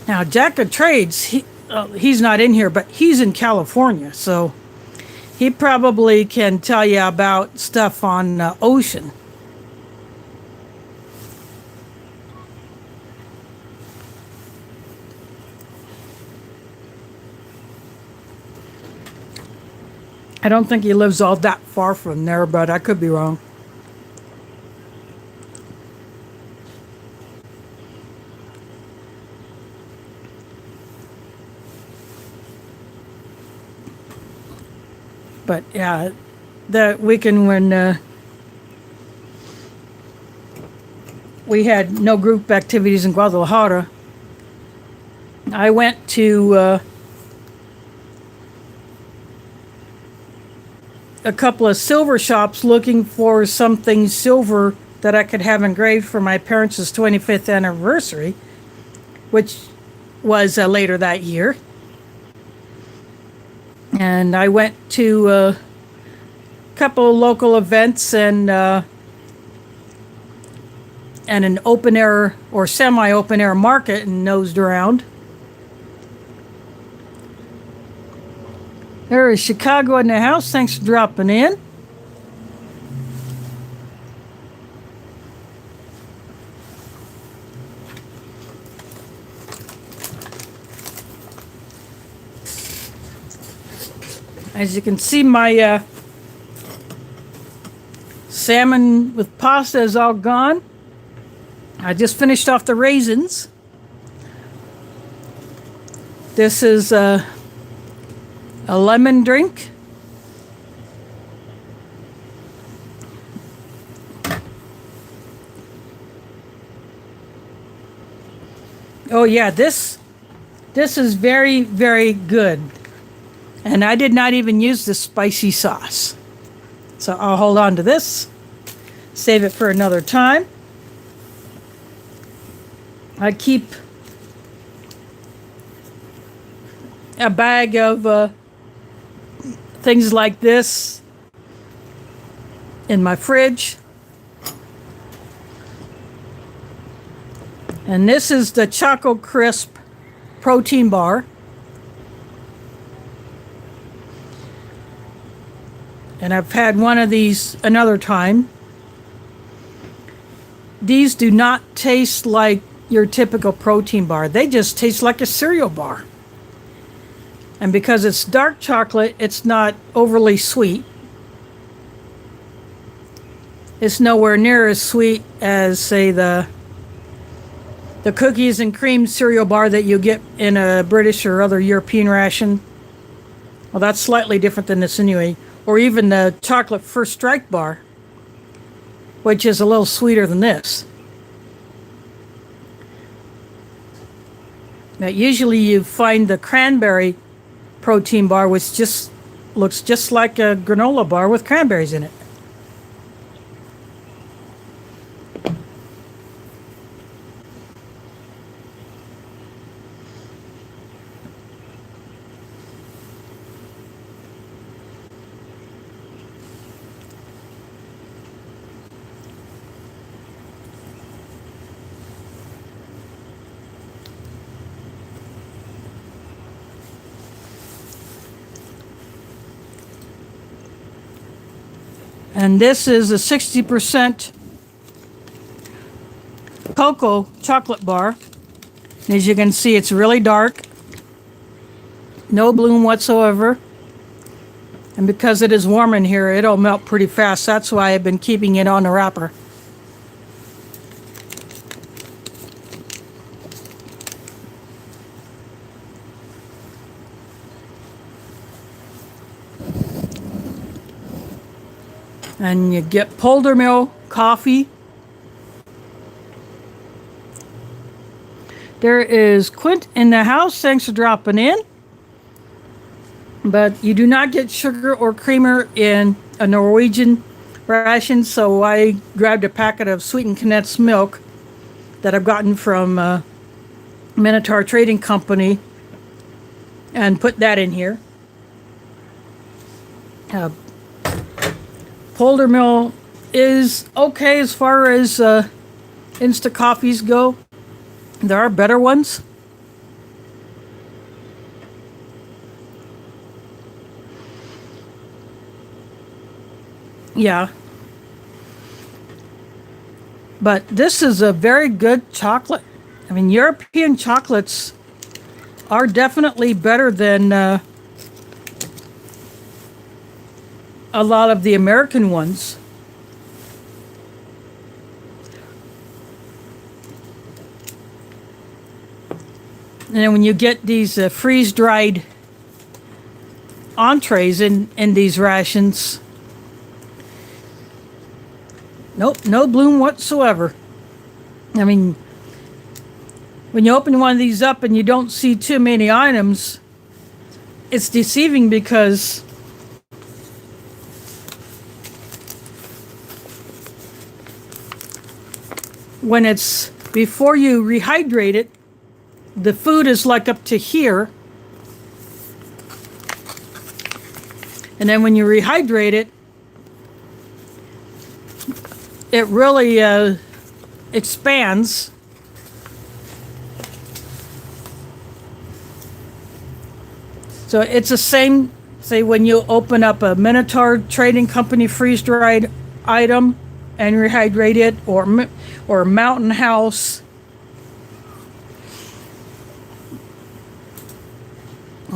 Now, Jack of Trades, he's not in here, but he's in California, so he probably can tell you about stuff on ocean. I don't think he lives all that far from there, but I could be wrong. But yeah, that weekend when we had no group activities in Guadalajara, I went to a couple of silver shops looking for something silver that I could have engraved for my parents' 25th anniversary, which was later that year. And I went to a couple of local events and an open air or semi-open air market and nosed around. There is Chicago in the house. Thanks for dropping in. As you can see, my salmon with pasta is all gone. I just finished off the raisins. This is a lemon drink. Oh yeah, this is very, very good. And I did not even use the spicy sauce. So I'll hold on to this, save it for another time. I keep a bag of things like this in my fridge. And this is the Choco Crisp protein bar. And I've had one of these another time. These do not taste like your typical protein bar. They just taste like a cereal bar. And because it's dark chocolate, it's not overly sweet. It's nowhere near as sweet as, say, the cookies and cream cereal bar that you get in a British or other European ration. Well, that's slightly different than this anyway. Or even the chocolate First Strike bar, which is a little sweeter than this. Now, usually you find the cranberry protein bar, which just looks just like a granola bar with cranberries in it. And this is a 60% cocoa chocolate bar. And as you can see, it's really dark. No bloom whatsoever. And because it is warm in here, it'll melt pretty fast. That's why I've been keeping it on the wrapper. And you get Polder Mill coffee. There is Quint in the house. Thanks for dropping in. But you do not get sugar or creamer in a Norwegian ration, so I grabbed a packet of sweetened condensed milk that I've gotten from Minotaur Trading Company and put that in here. Polder Mill is okay as far as Insta coffees go. There are better ones. Yeah. But this is a very good chocolate. I mean, European chocolates are definitely better than a lot of the American ones. And then when you get these freeze-dried entrees in these rations, nope, no bloom whatsoever. I mean, when you open one of these up and you don't see too many items, it's deceiving because when it's before you rehydrate it, the food is like up to here. And then when you rehydrate it, it really expands. So it's the same, say when you open up a Minotaur Trading Company freeze-dried item and rehydrate it, or Mountain House,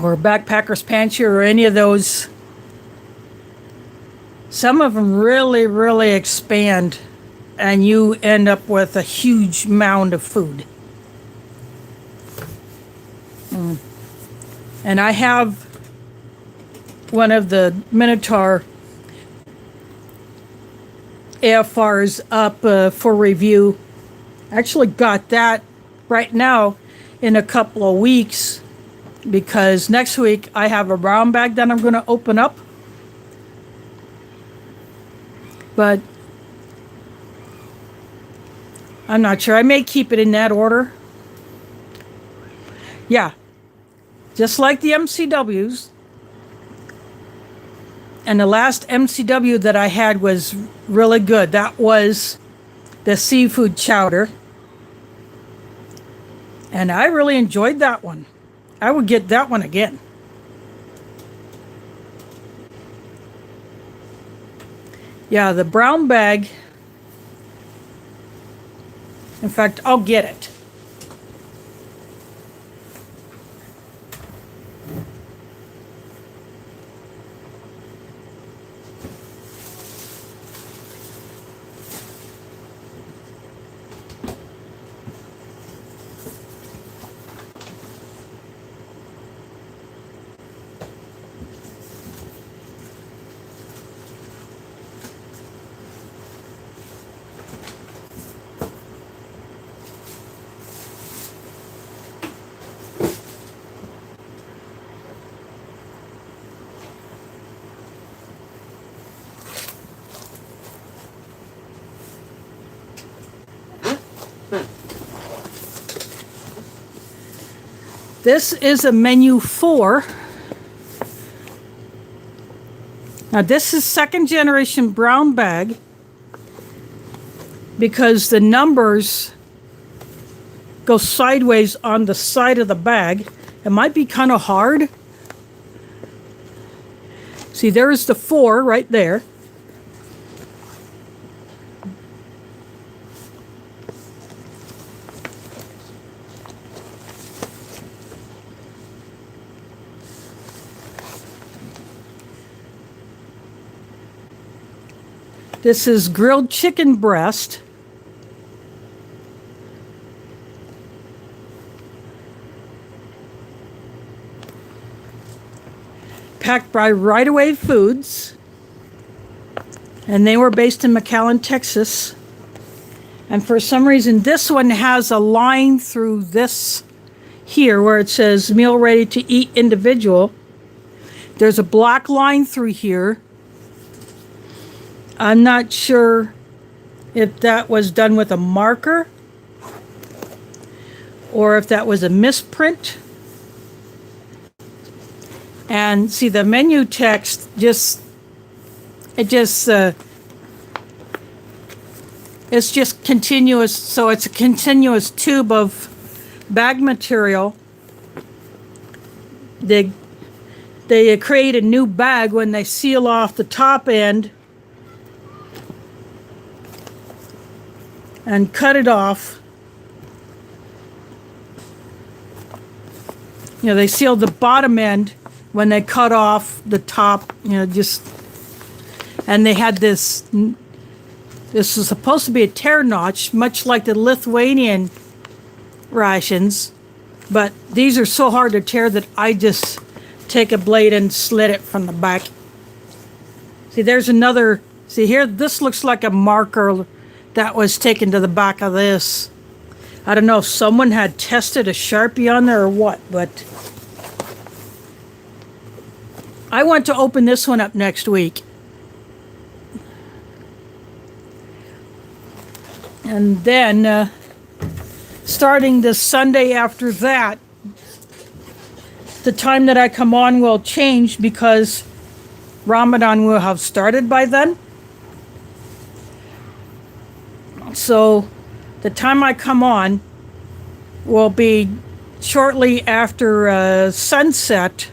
or Backpacker's Pantry, or any of those. Some of them really, really expand, and you end up with a huge mound of food. And I have one of the Minotaur AFRs up for review. I actually got that right now in a couple of weeks, because next week I have a brown bag that I'm going to open up. But I'm not sure. I may keep it in that order. Yeah. Just like the MCWs. And the last MCW that I had was really good. That was the seafood chowder. And I really enjoyed that one. I would get that one again. Yeah, the brown bag. In fact, I'll get it. This is a menu 4. Now this is second generation brown bag, because the numbers go sideways on the side of the bag. It might be kind of hard. See, there's the 4 right there. This is grilled chicken breast. Packed by Right Away Foods. And they were based in McAllen, Texas. And for some reason, this one has a line through this here where it says meal ready to eat individual. There's a black line through here. I'm not sure if that was done with a marker or if that was a misprint. And see, the menu text it's just continuous, so it's a continuous tube of bag material. They create a new bag when they seal off the top end and cut it off. You know, they seal the bottom end when they cut off the top, you know, and they had this is supposed to be a tear notch, much like the Lithuanian rations, but these are so hard to tear that I just take a blade and slit it from the back. See, there's another, see here, this looks like a marker that was taken to the back of this. I don't know if someone had tested a Sharpie on there or what, but I want to open this one up next week. And then, starting this Sunday after that, the time that I come on will change because Ramadan will have started by then. So the time I come on will be shortly after sunset,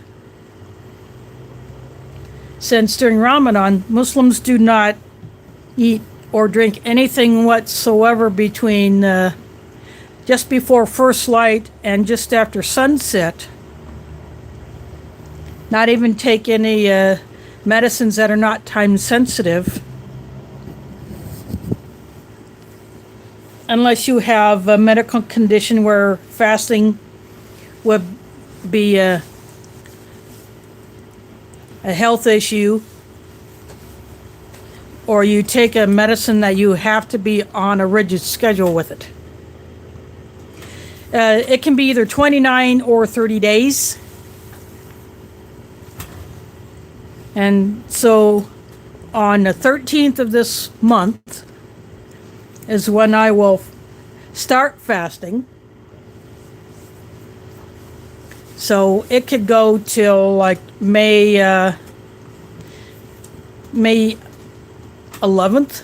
since during Ramadan, Muslims do not eat or drink anything whatsoever between just before first light and just after sunset. Not even take any medicines that are not time sensitive. Unless you have a medical condition where fasting would be a health issue, or you take a medicine that you have to be on a rigid schedule with it. It can be either 29 or 30 days. And so on the 13th of this month is when I will start fasting. So it could go till like May 11th.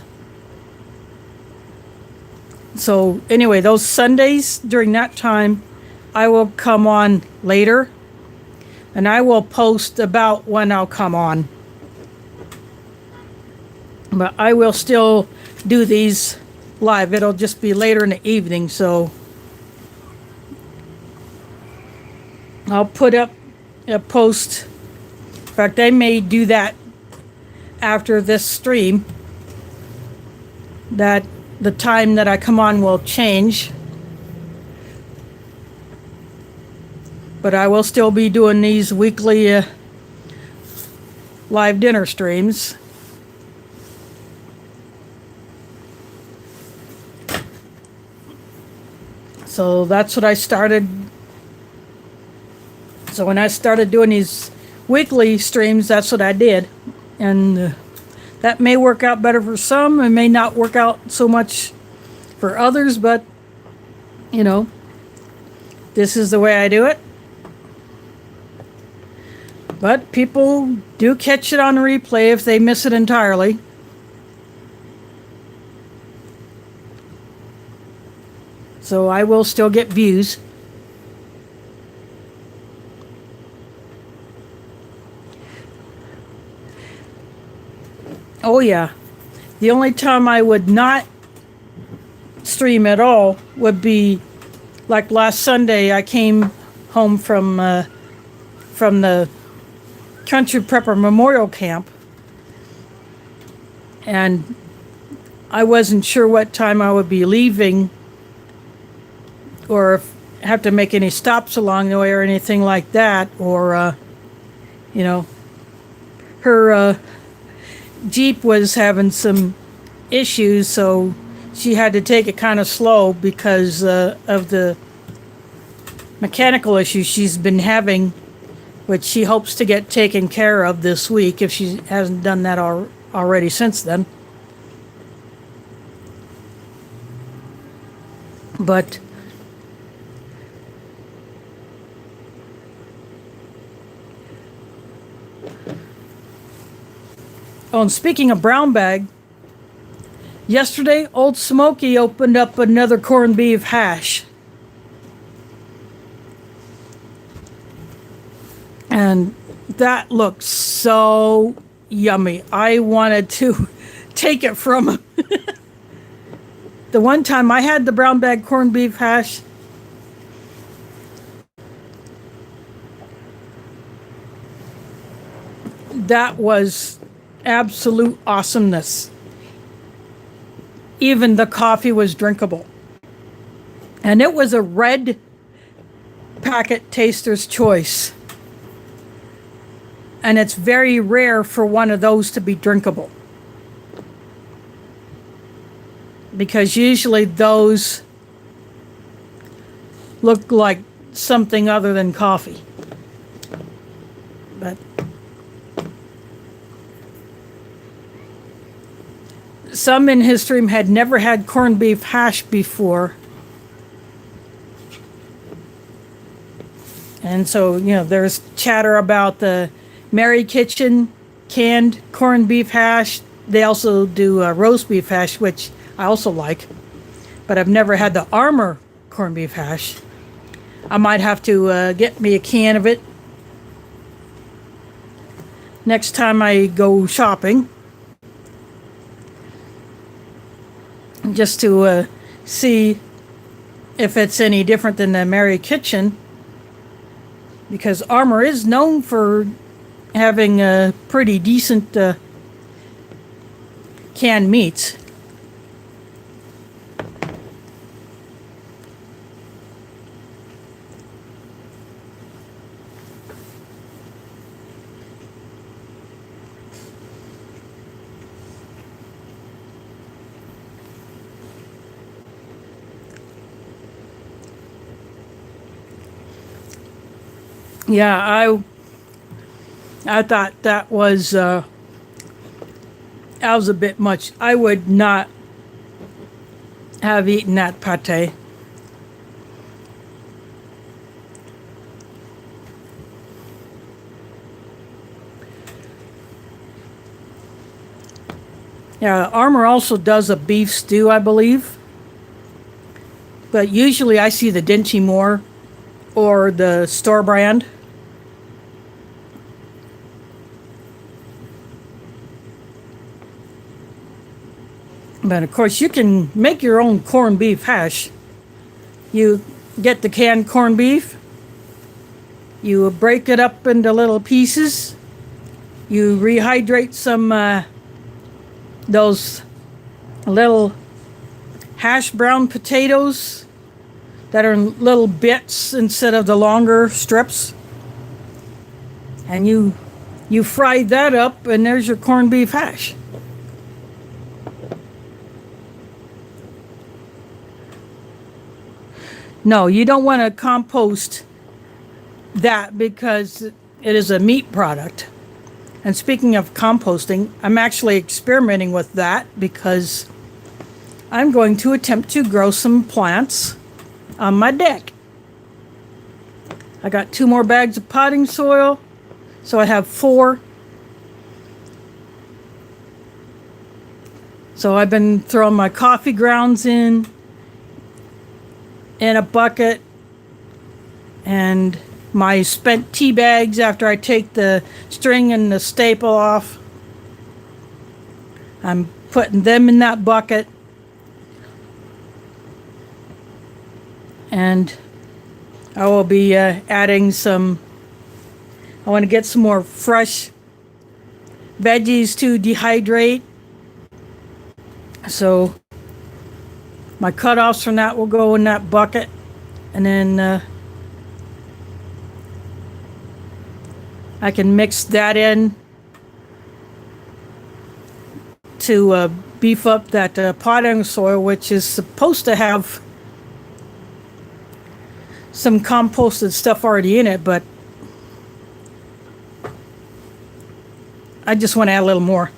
So anyway, those Sundays during that time, I will come on later, and I will post about when I'll come on. But I will still do these live. It'll just be later in the evening, so I'll put up a post. In fact, I may do that after this stream, that the time that I come on will change. But I will still be doing these weekly live dinner streams. So that's what I started. So when I started doing these weekly streams, that's what I did. And that may work out better for some. It may not work out so much for others, but, you know, this is the way I do it. But people do catch it on replay if they miss it entirely. So I will still get views. Oh yeah, the only time I would not stream at all would be like last Sunday. I came home from the Country Prepper Memorial Camp, and I wasn't sure what time I would be leaving or if have to make any stops along the way or anything like that, or you know, her Jeep was having some issues, so she had to take it kind of slow because of the mechanical issues she's been having, which she hopes to get taken care of this week if she hasn't done that already since then. But oh, and speaking of brown bag, yesterday Old Smoky opened up another corned beef hash. And that looked so yummy. I wanted to take it from him. The one time I had the brown bag corned beef hash, that was absolute awesomeness. Even the coffee was drinkable. And it was a red packet taster's choice. And it's very rare for one of those to be drinkable. Because usually those look like something other than coffee. But some in his stream had never had corned beef hash before. And so, you know, there's chatter about the Mary Kitchen canned corned beef hash. They also do roast beef hash, which I also like. But I've never had the Armour corned beef hash. I might have to get me a can of it next time I go shopping. Just to see if it's any different than the Mary Kitchen. Because Armour is known for having pretty decent canned meats. Yeah, I thought that was a bit much. I would not have eaten that pate. Yeah, Armour also does a beef stew, I believe. But usually I see the Dinty Moore or the store brand. But of course, you can make your own corned beef hash. You get the canned corned beef, you break it up into little pieces, you rehydrate some those little hash brown potatoes that are in little bits instead of the longer strips, and you fry that up, and there's your corned beef hash. No, you don't want to compost that because it is a meat product. And speaking of composting, I'm actually experimenting with that because I'm going to attempt to grow some plants on my deck. I got 2 more bags of potting soil, so I have 4. So I've been throwing my coffee grounds in a bucket, and my spent tea bags after I take the string and the staple off. I'm putting them in that bucket. And I will be adding some, I want to get some more fresh veggies to dehydrate. So my cutoffs from that will go in that bucket, and then I can mix that in to beef up that potting soil, which is supposed to have some composted stuff already in it, but I just want to add a little more.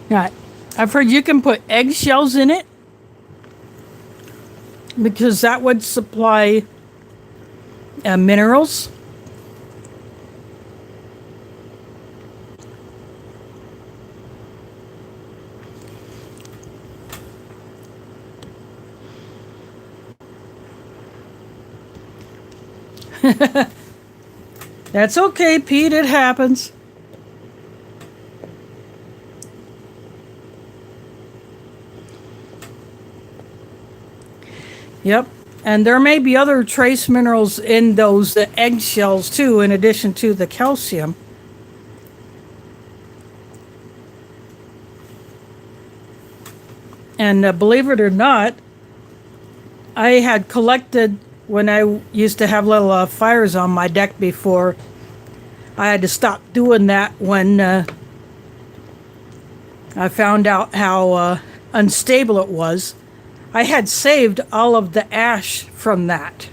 Right. I've heard you can put eggshells in it because that would supply minerals. That's okay, Pete. It happens. Yep. And there may be other trace minerals in those eggshells too, in addition to the calcium. And believe it or not, I had collected, when I used to have little fires on my deck before, I had to stop doing that when I found out how unstable it was. I had saved all of the ash from that.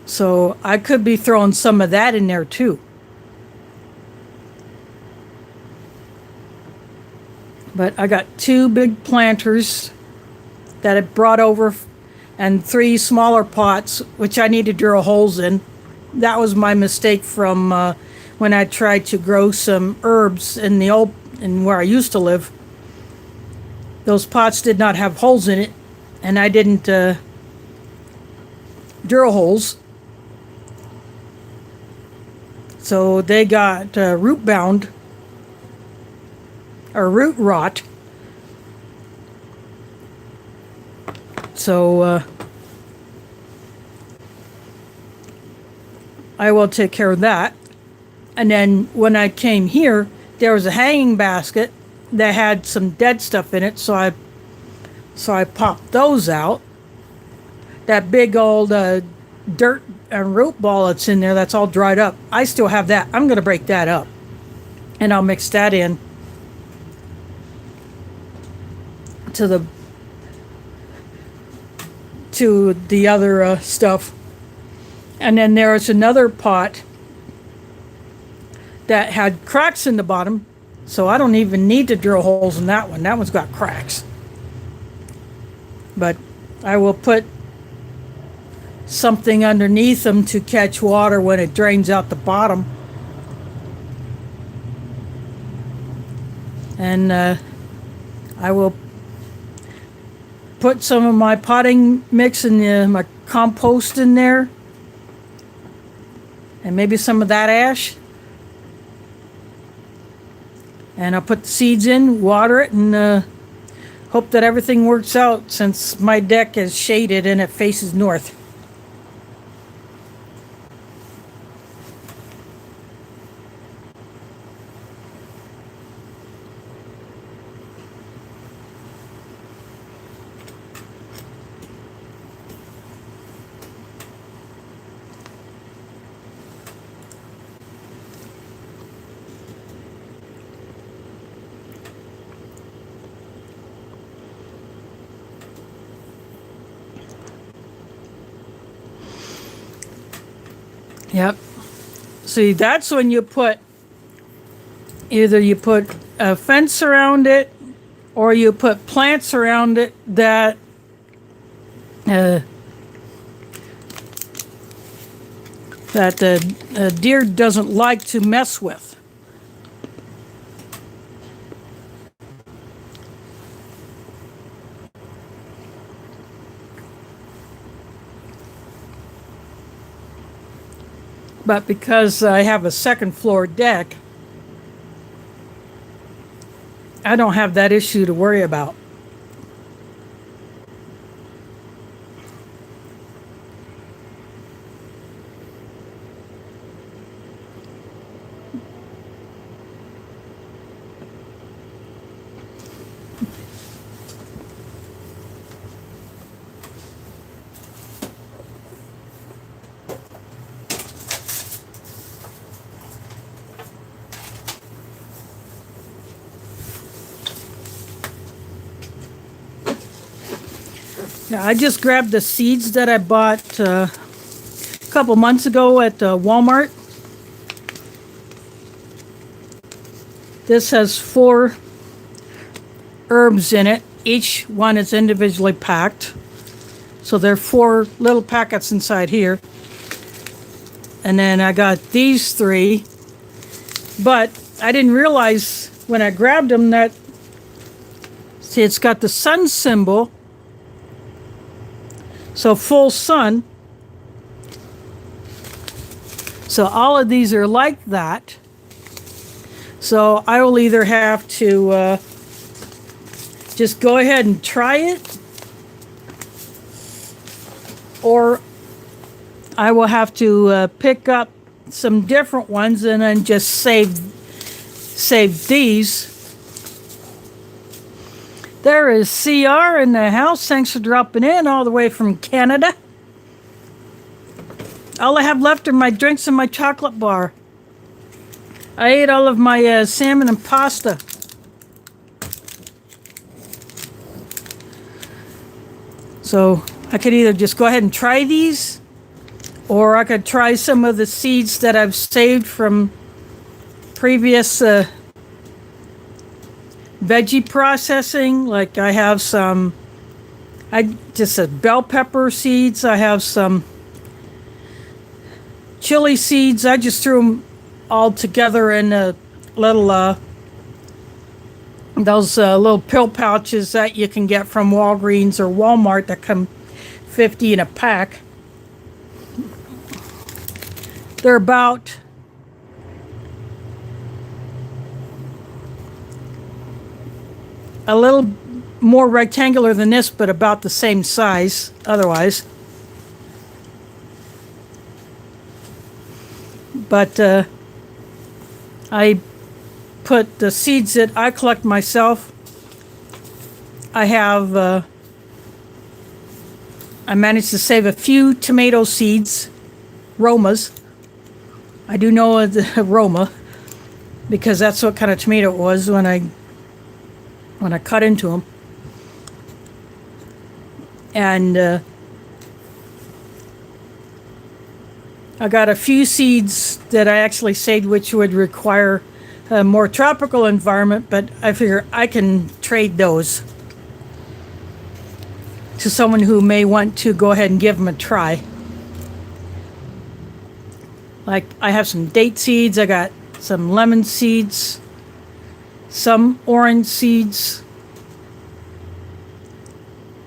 So I could be throwing some of that in there too. But I got 2 big planters that I brought over and 3 smaller pots, which I need to drill holes in. That was my mistake from when I tried to grow some herbs in where I used to live. Those pots did not have holes in it, and I didn't drill holes. So they got root bound, or root rot. So I will take care of that. And then when I came here, there was a hanging basket that had some dead stuff in it, so I popped those out. That big old dirt and root ball that's in there, that's all dried up. I still have that. I'm going to break that up, and I'll mix that in to the other stuff. And then there's another pot that had cracks in the bottom, so I don't even need to drill holes in that one. That one's got cracks. But I will put something underneath them to catch water when it drains out the bottom. And I will put some of my potting mix and my compost in there. And maybe some of that ash. And I'll put the seeds in, water it, and hope that everything works out, since my deck is shaded and it faces north. Yep. See, that's when you put, either you put a fence around it or you put plants around it that that the deer doesn't like to mess with. But because I have a second floor deck, I don't have that issue to worry about. Now, I just grabbed the seeds that I bought a couple months ago at Walmart. This has 4 herbs in it. Each one is individually packed. So there are 4 little packets inside here. And then I got these 3. But I didn't realize when I grabbed them that, see, it's got the sun symbol. So full sun. So all of these are like that. So I will either have to just go ahead and try it, or I will have to pick up some different ones and then just save these. There is CR in the house. Thanks for dropping in all the way from Canada. All I have left are my drinks and my chocolate bar. I ate all of my salmon and pasta. So I could either just go ahead and try these, or I could try some of the seeds that I've saved from previous veggie processing. Like I have some, I just said bell pepper seeds. I have some chili seeds. I just threw them all together in a little, those little pill pouches that you can get from Walgreens or Walmart that come 50 in a pack. They're about a little more rectangular than this, but about the same size otherwise. But I put the seeds that I collect myself. I have, I managed to save a few tomato seeds, Romas. I do know the Roma because that's what kind of tomato it was when I cut into them. And I got a few seeds that I actually saved, which would require a more tropical environment, but I figure I can trade those to someone who may want to go ahead and give them a try. Like I have some date seeds, I got some lemon seeds, some orange seeds.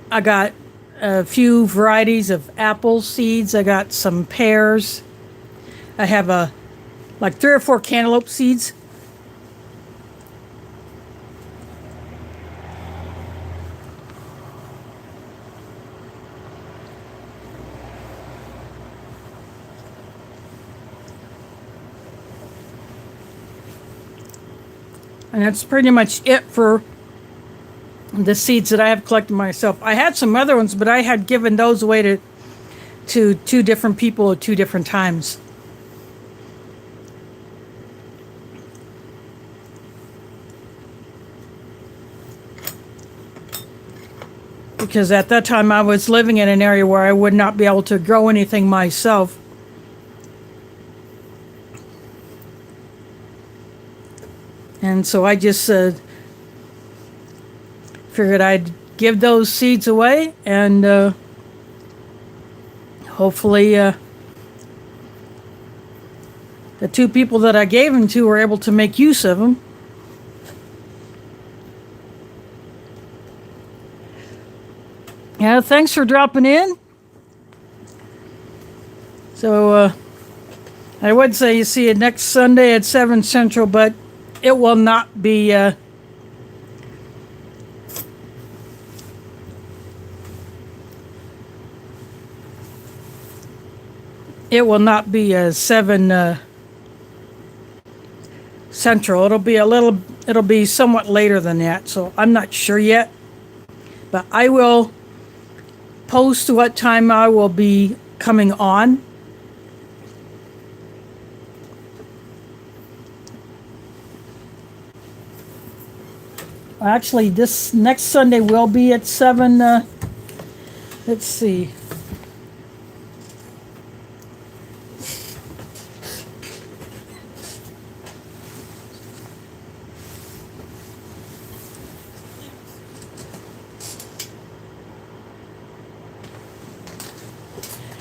I got a few varieties of apple seeds. I got some pears. I have like 3 or 4 cantaloupe seeds. And that's pretty much it for the seeds that I have collected myself. I had some other ones, but I had given those away to 2 different people at 2 different times. Because at that time I was living in an area where I would not be able to grow anything myself. And so I just figured I'd give those seeds away and hopefully the two people that I gave them to were able to make use of them. Yeah, thanks for dropping in. So, I would say you see it next Sunday at 7 Central, but it will not be, it will not be 7 Central. It'll be somewhat later than that, so I'm not sure yet. But I will post what time I will be coming on. Actually, this next Sunday will be at 7, let's see.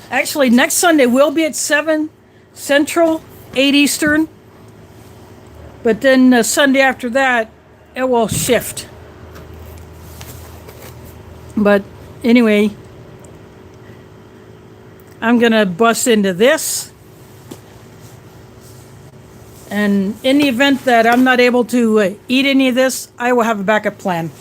Actually, next Sunday will be at 7 Central, 8 Eastern. But then the Sunday after that, it will shift. But anyway, I'm going to bust into this. And in the event that I'm not able to eat any of this, I will have a backup plan.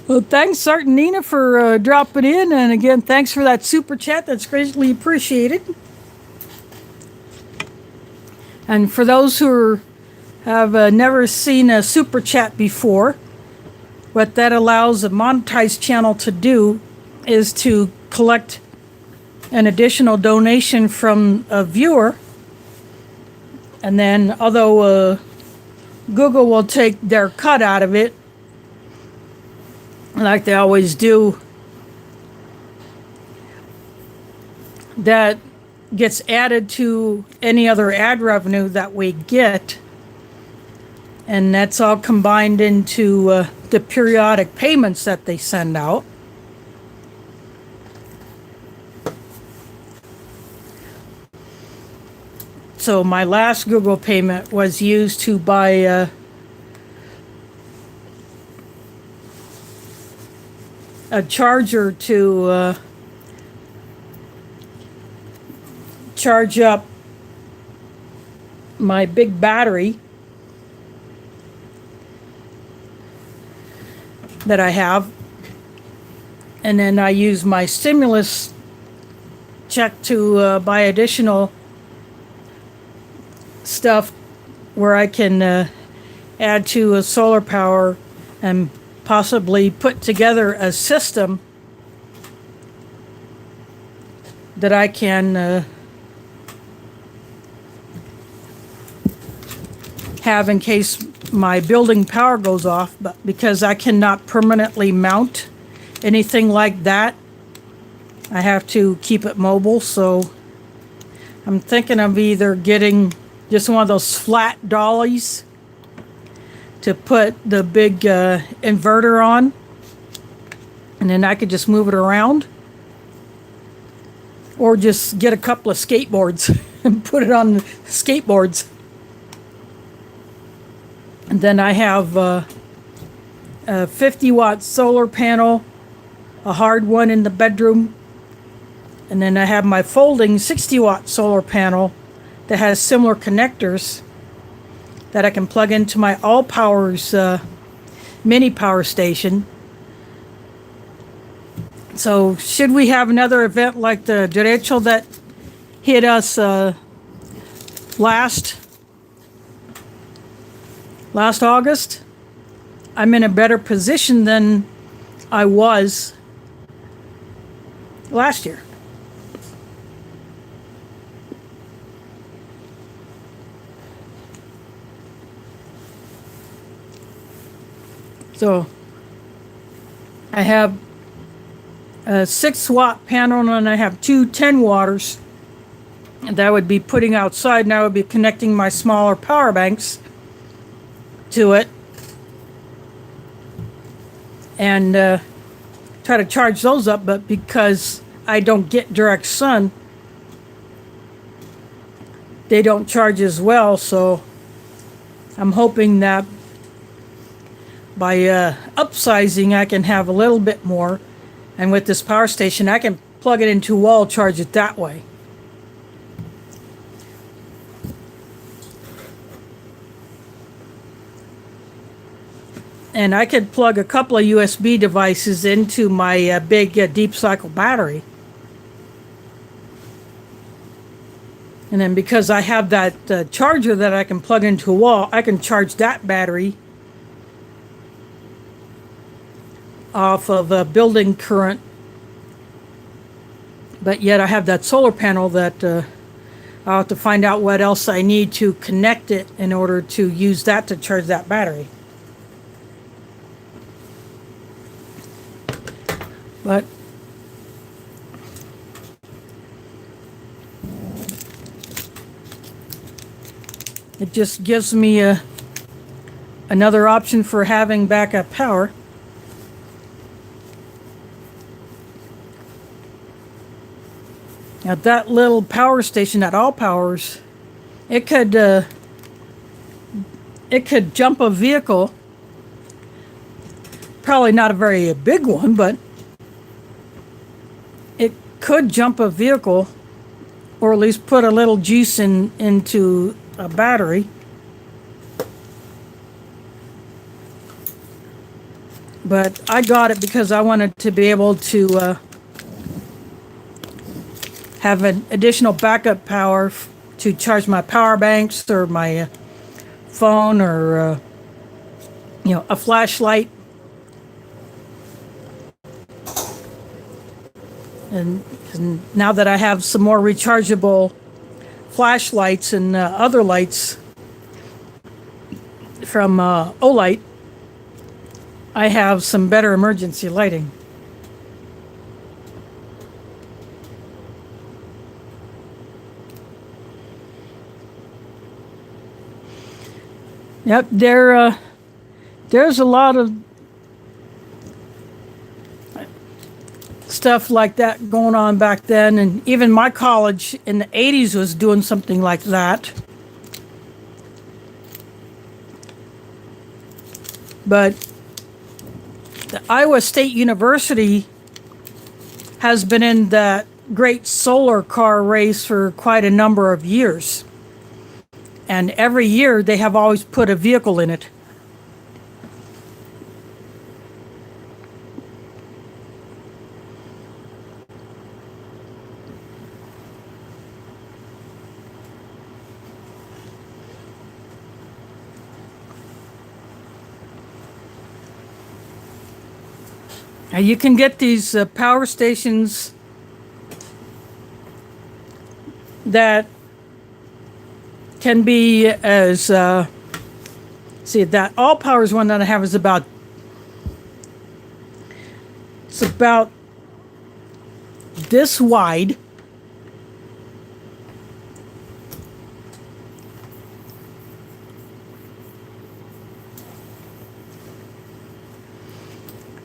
Well, thanks, Sartanina, for dropping in. And again, thanks for that super chat. That's greatly appreciated. And for those who have never seen a super chat before, what that allows a monetized channel to do is to collect an additional donation from a viewer. And then, although Google will take their cut out of it, like they always do, that gets added to any other ad revenue that we get, and that's all combined into the periodic payments that they send out. So my last Google payment was used to buy a charger to charge up my big battery that I have, and then I use my stimulus check to buy additional stuff where I can add to a solar power and possibly put together a system that I can have in case my building power goes off. But because I cannot permanently mount anything like that, I have to keep it mobile. So I'm thinking of either getting just one of those flat dollies to put the big inverter on, and then I could just move it around, or just get a couple of skateboards and put it on the skateboards. And then I have a 50-watt solar panel, a hard one in the bedroom, and then I have my folding 60-watt solar panel that has similar connectors that I can plug into my All Powers mini power station. So should we have another event like the derecho that hit us last August, I'm in a better position than I was last year. So I have a 6-watt panel, and I have two 10-watters that I would be putting outside, and I would be connecting my smaller power banks to it. And try to charge those up, but because I don't get direct sun, they don't charge as well. So I'm hoping that by upsizing, I can have a little bit more. And with this power station, I can plug it into a wall, charge it that way. And I could plug a couple of USB devices into my big deep cycle battery. And then because I have that charger that I can plug into a wall, I can charge that battery off of a building current. But yet I have that solar panel that I'll have to find out what else I need to connect it in order to use that to charge that battery. But it just gives me another option for having backup power. Now that little power station that all powers, it could jump a vehicle. Probably not a very big one, but it could jump a vehicle, or at least put a little juice into a battery. But I got it because I wanted to be able to have an additional backup power to charge my power banks or my phone, or a flashlight. And now that I have some more rechargeable flashlights and other lights from Olight, I have some better emergency lighting. Yep, there's a lot of stuff like that going on back then, and even my college in the 80s was doing something like that. But the Iowa State University has been in that great solar car race for quite a number of years. And every year they have always put a vehicle in it. Now you can get these power stations that can be as see, that all powers one that I have is about this wide,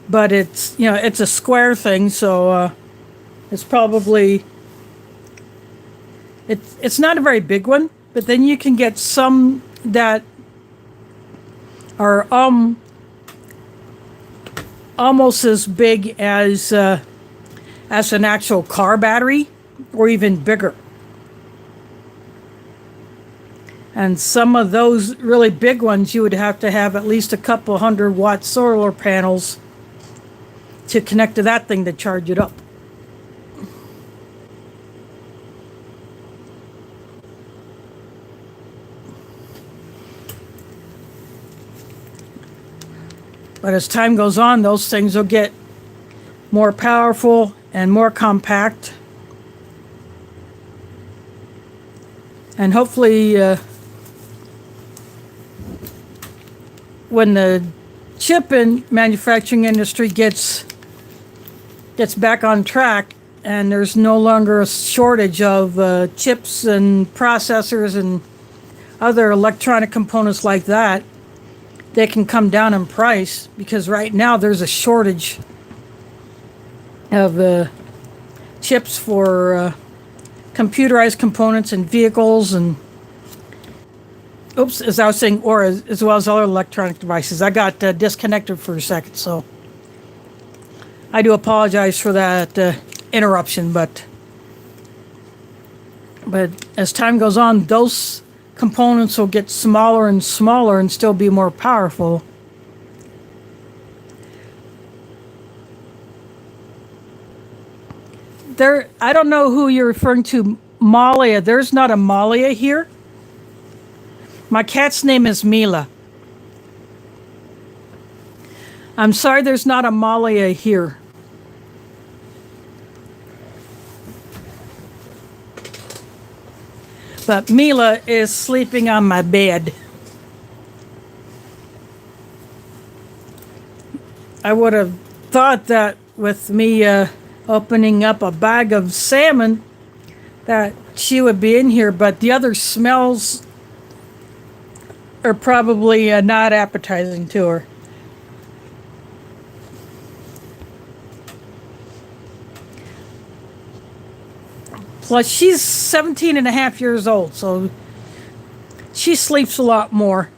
but it's it's a square thing, so it's probably it's not a very big one. But then you can get some that are almost as big as an actual car battery, or even bigger. And some of those really big ones, you would have to have at least a couple 100-watt solar panels to connect to that thing to charge it up. But as time goes on, those things will get more powerful and more compact. And hopefully, when the chip and manufacturing industry gets back on track, and there's no longer a shortage of chips and processors and other electronic components like that, they can come down in price, because right now there's a shortage of chips for computerized components in vehicles and, oops, as I was saying, or as well as other electronic devices. I got disconnected for a second, so I do apologize for that interruption, but as time goes on, those components will get smaller and smaller and still be more powerful. I don't know who you're referring to, Malia. There's not a Malia here. My cat's name is Mila. I'm sorry, there's not a Malia here. But Mila is sleeping on my bed. I would have thought that with me opening up a bag of salmon that she would be in here, but the other smells are probably not appetizing to her. Plus, she's 17 and a half years old, so she sleeps a lot more.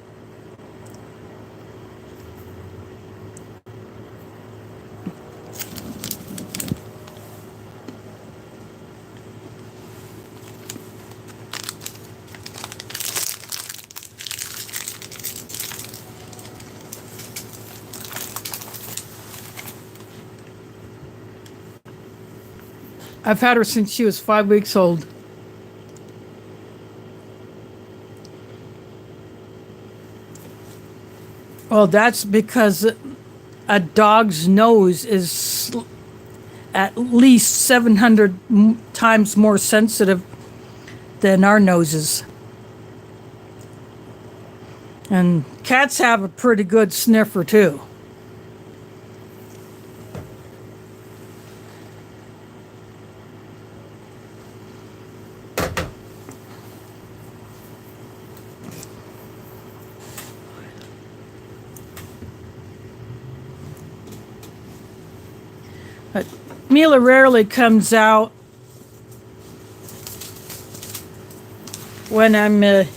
I've had her since she was 5 weeks old. Well, that's because a dog's nose is at least 700 times more sensitive than our noses. And cats have a pretty good sniffer too. But Mila rarely comes out when I'm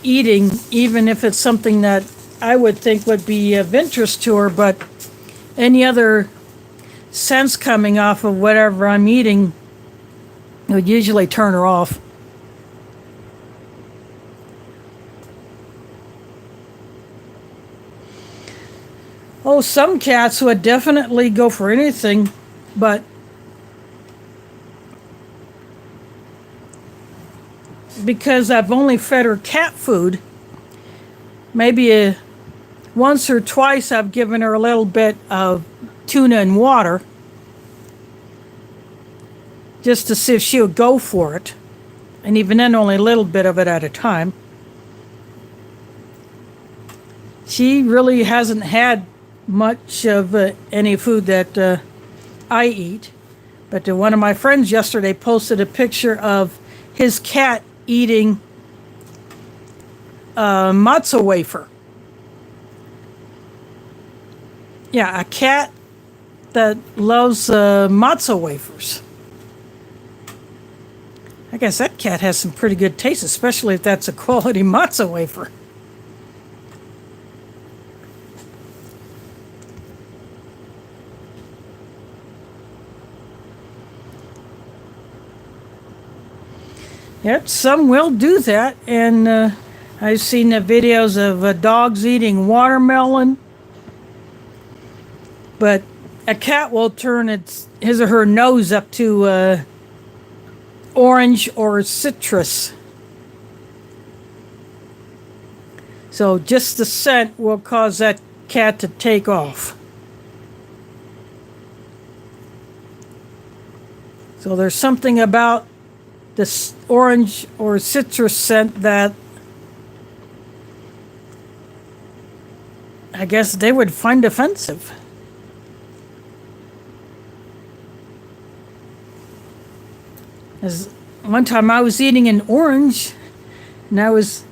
eating, even if it's something that I would think would be of interest to her, but any other sense coming off of whatever I'm eating would usually turn her off. Oh, some cats would definitely go for anything, but because I've only fed her cat food, maybe once or twice I've given her a little bit of tuna and water just to see if she would go for it, and even then only a little bit of it at a time. She really hasn't had much of any food that I eat, but one of my friends yesterday posted a picture of his cat eating a matzo wafer. Yeah, a cat that loves matzo wafers. I guess that cat has some pretty good taste, especially if that's a quality matzo wafer. Yep, some will do that, and I've seen the videos of dogs eating watermelon, but a cat will turn his or her nose up to orange or citrus. So just the scent will cause that cat to take off. So there's something about this orange or citrus scent that I guess they would find offensive. As one time I was eating an orange, and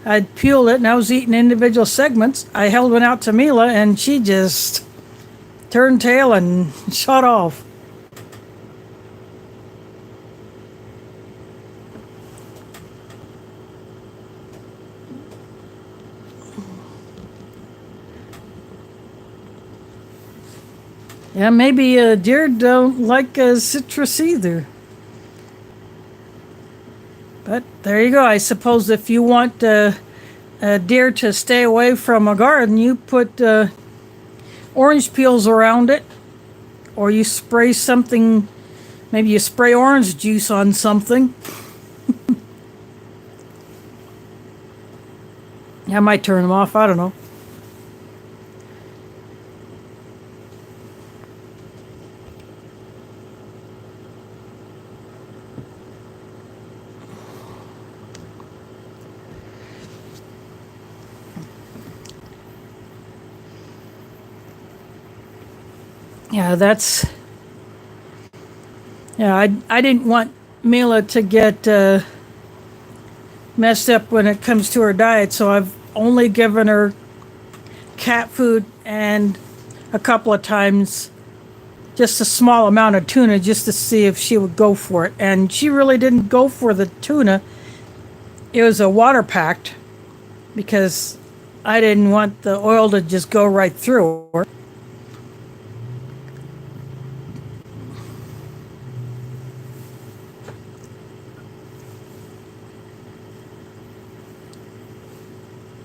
I'd peeled it and I was eating individual segments. I held one out to Mila and she just turned tail and shot off. Yeah, maybe deer don't like citrus either. But there you go. I suppose if you want a deer to stay away from a garden, you put orange peels around it, or you spray something. Maybe you spray orange juice on something. I might turn them off. I don't know. Yeah, that's. Yeah, I didn't want Mila to get messed up when it comes to her diet, so I've only given her cat food and a couple of times just a small amount of tuna just to see if she would go for it. And she really didn't go for the tuna. It was a water packed because I didn't want the oil to just go right through her.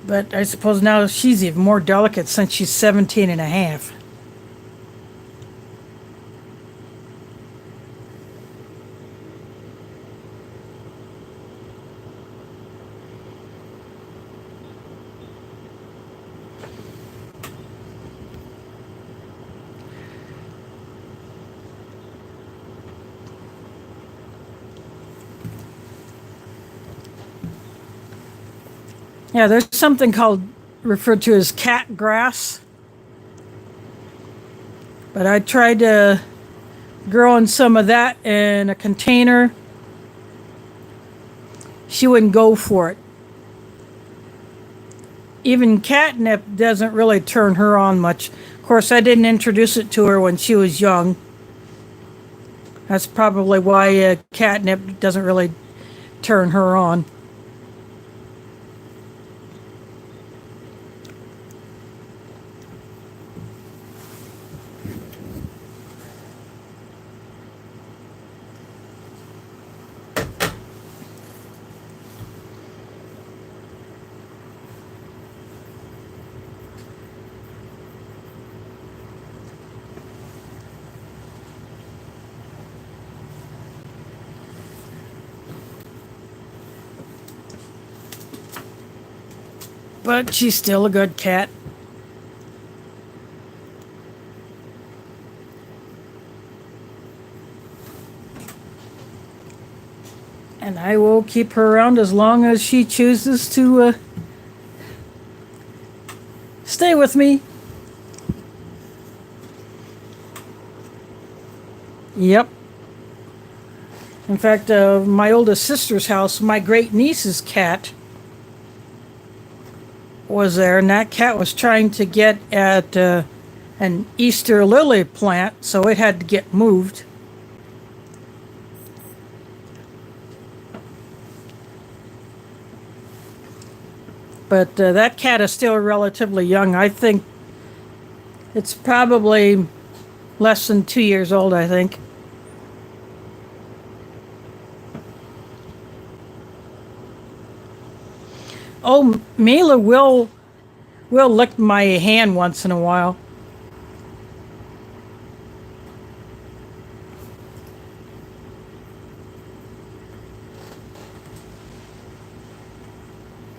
But I suppose now she's even more delicate since she's 17 and a half. Yeah, there's something called referred to as cat grass. But I tried growing some of that in a container. She wouldn't go for it. Even catnip doesn't really turn her on much. Of course, I didn't introduce it to her when she was young. That's probably why catnip doesn't really turn her on. But she's still a good cat. And I will keep her around as long as she chooses to stay with me. Yep. In fact, my oldest sister's house, my great niece's cat was there, and that cat was trying to get at an Easter lily plant, so it had to get moved. But that cat is still relatively young. I think it's probably less than 2 years old, I think. Oh, Mila will lick my hand once in a while.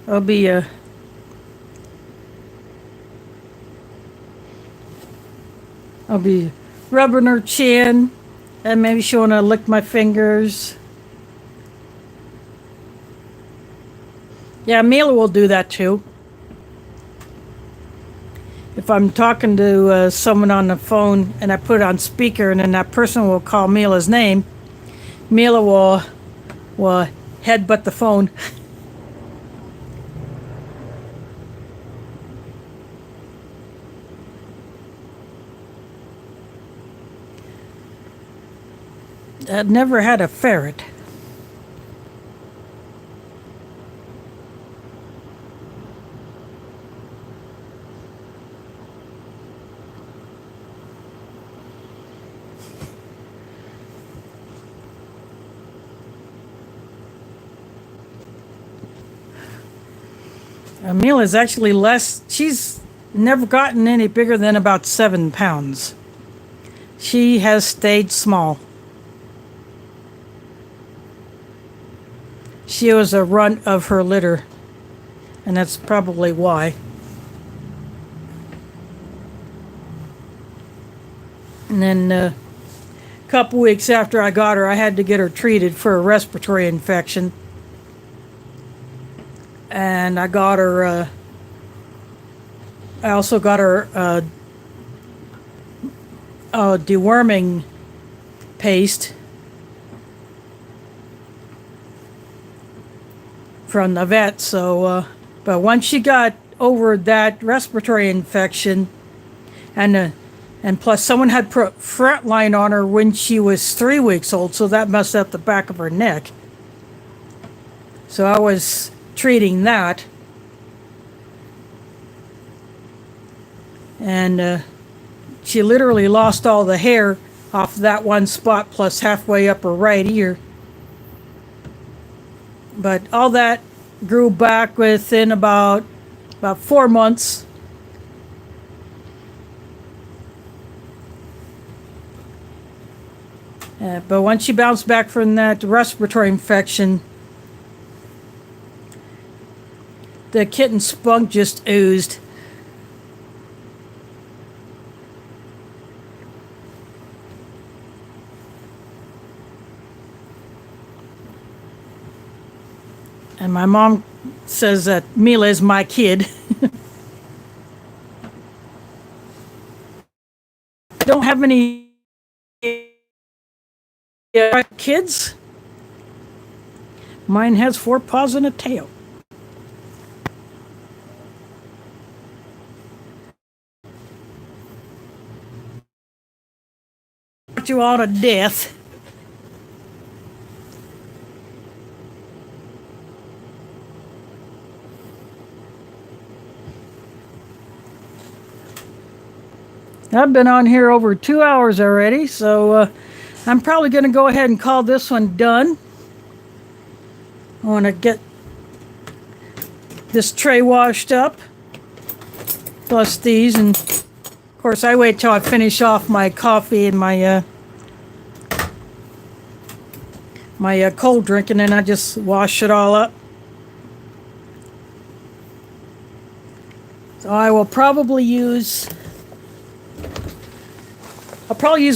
I'll be rubbing her chin, and maybe she'll want to lick my fingers. Yeah, Mila will do that too. If I'm talking to someone on the phone and I put it on speaker and then that person will call Mila's name, Mila will headbutt the phone. I've never had a ferret. Amelia is actually less. She's never gotten any bigger than about 7 pounds. She has stayed small. She was a runt of her litter, and that's probably why. And then a couple weeks after I got her, I had to get her treated for a respiratory infection. And I got her, I also got her a deworming paste from the vet. So, but once she got over that respiratory infection, and plus someone had put frontline on her when she was 3 weeks old, so that messed up the back of her neck. So I was treating that, and she literally lost all the hair off that one spot, plus halfway up her right ear. But all that grew back within about 4 months. But once she bounced back from that respiratory infection, the kitten spunk just oozed. And my mom says that Mila is my kid. I don't have any kids. Mine has 4 paws and a tail. You all to death. I've been on here over 2 hours already, so I'm probably going to go ahead and call this one done. I want to get this tray washed up, plus these, and of course I wait till I finish off my coffee and my cold drink, and then I just wash it all up. So I will probably use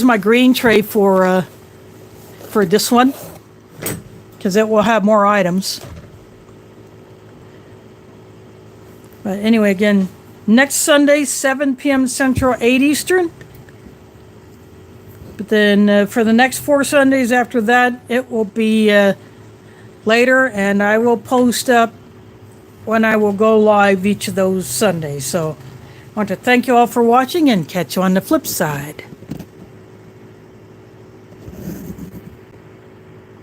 my green tray for this one, because it will have more items. But anyway, again, next Sunday, 7 p.m. Central, 8 Eastern. But then for the next 4 Sundays after that, it will be later, and I will post up when I will go live each of those Sundays. So I want to thank you all for watching, and catch you on the flip side.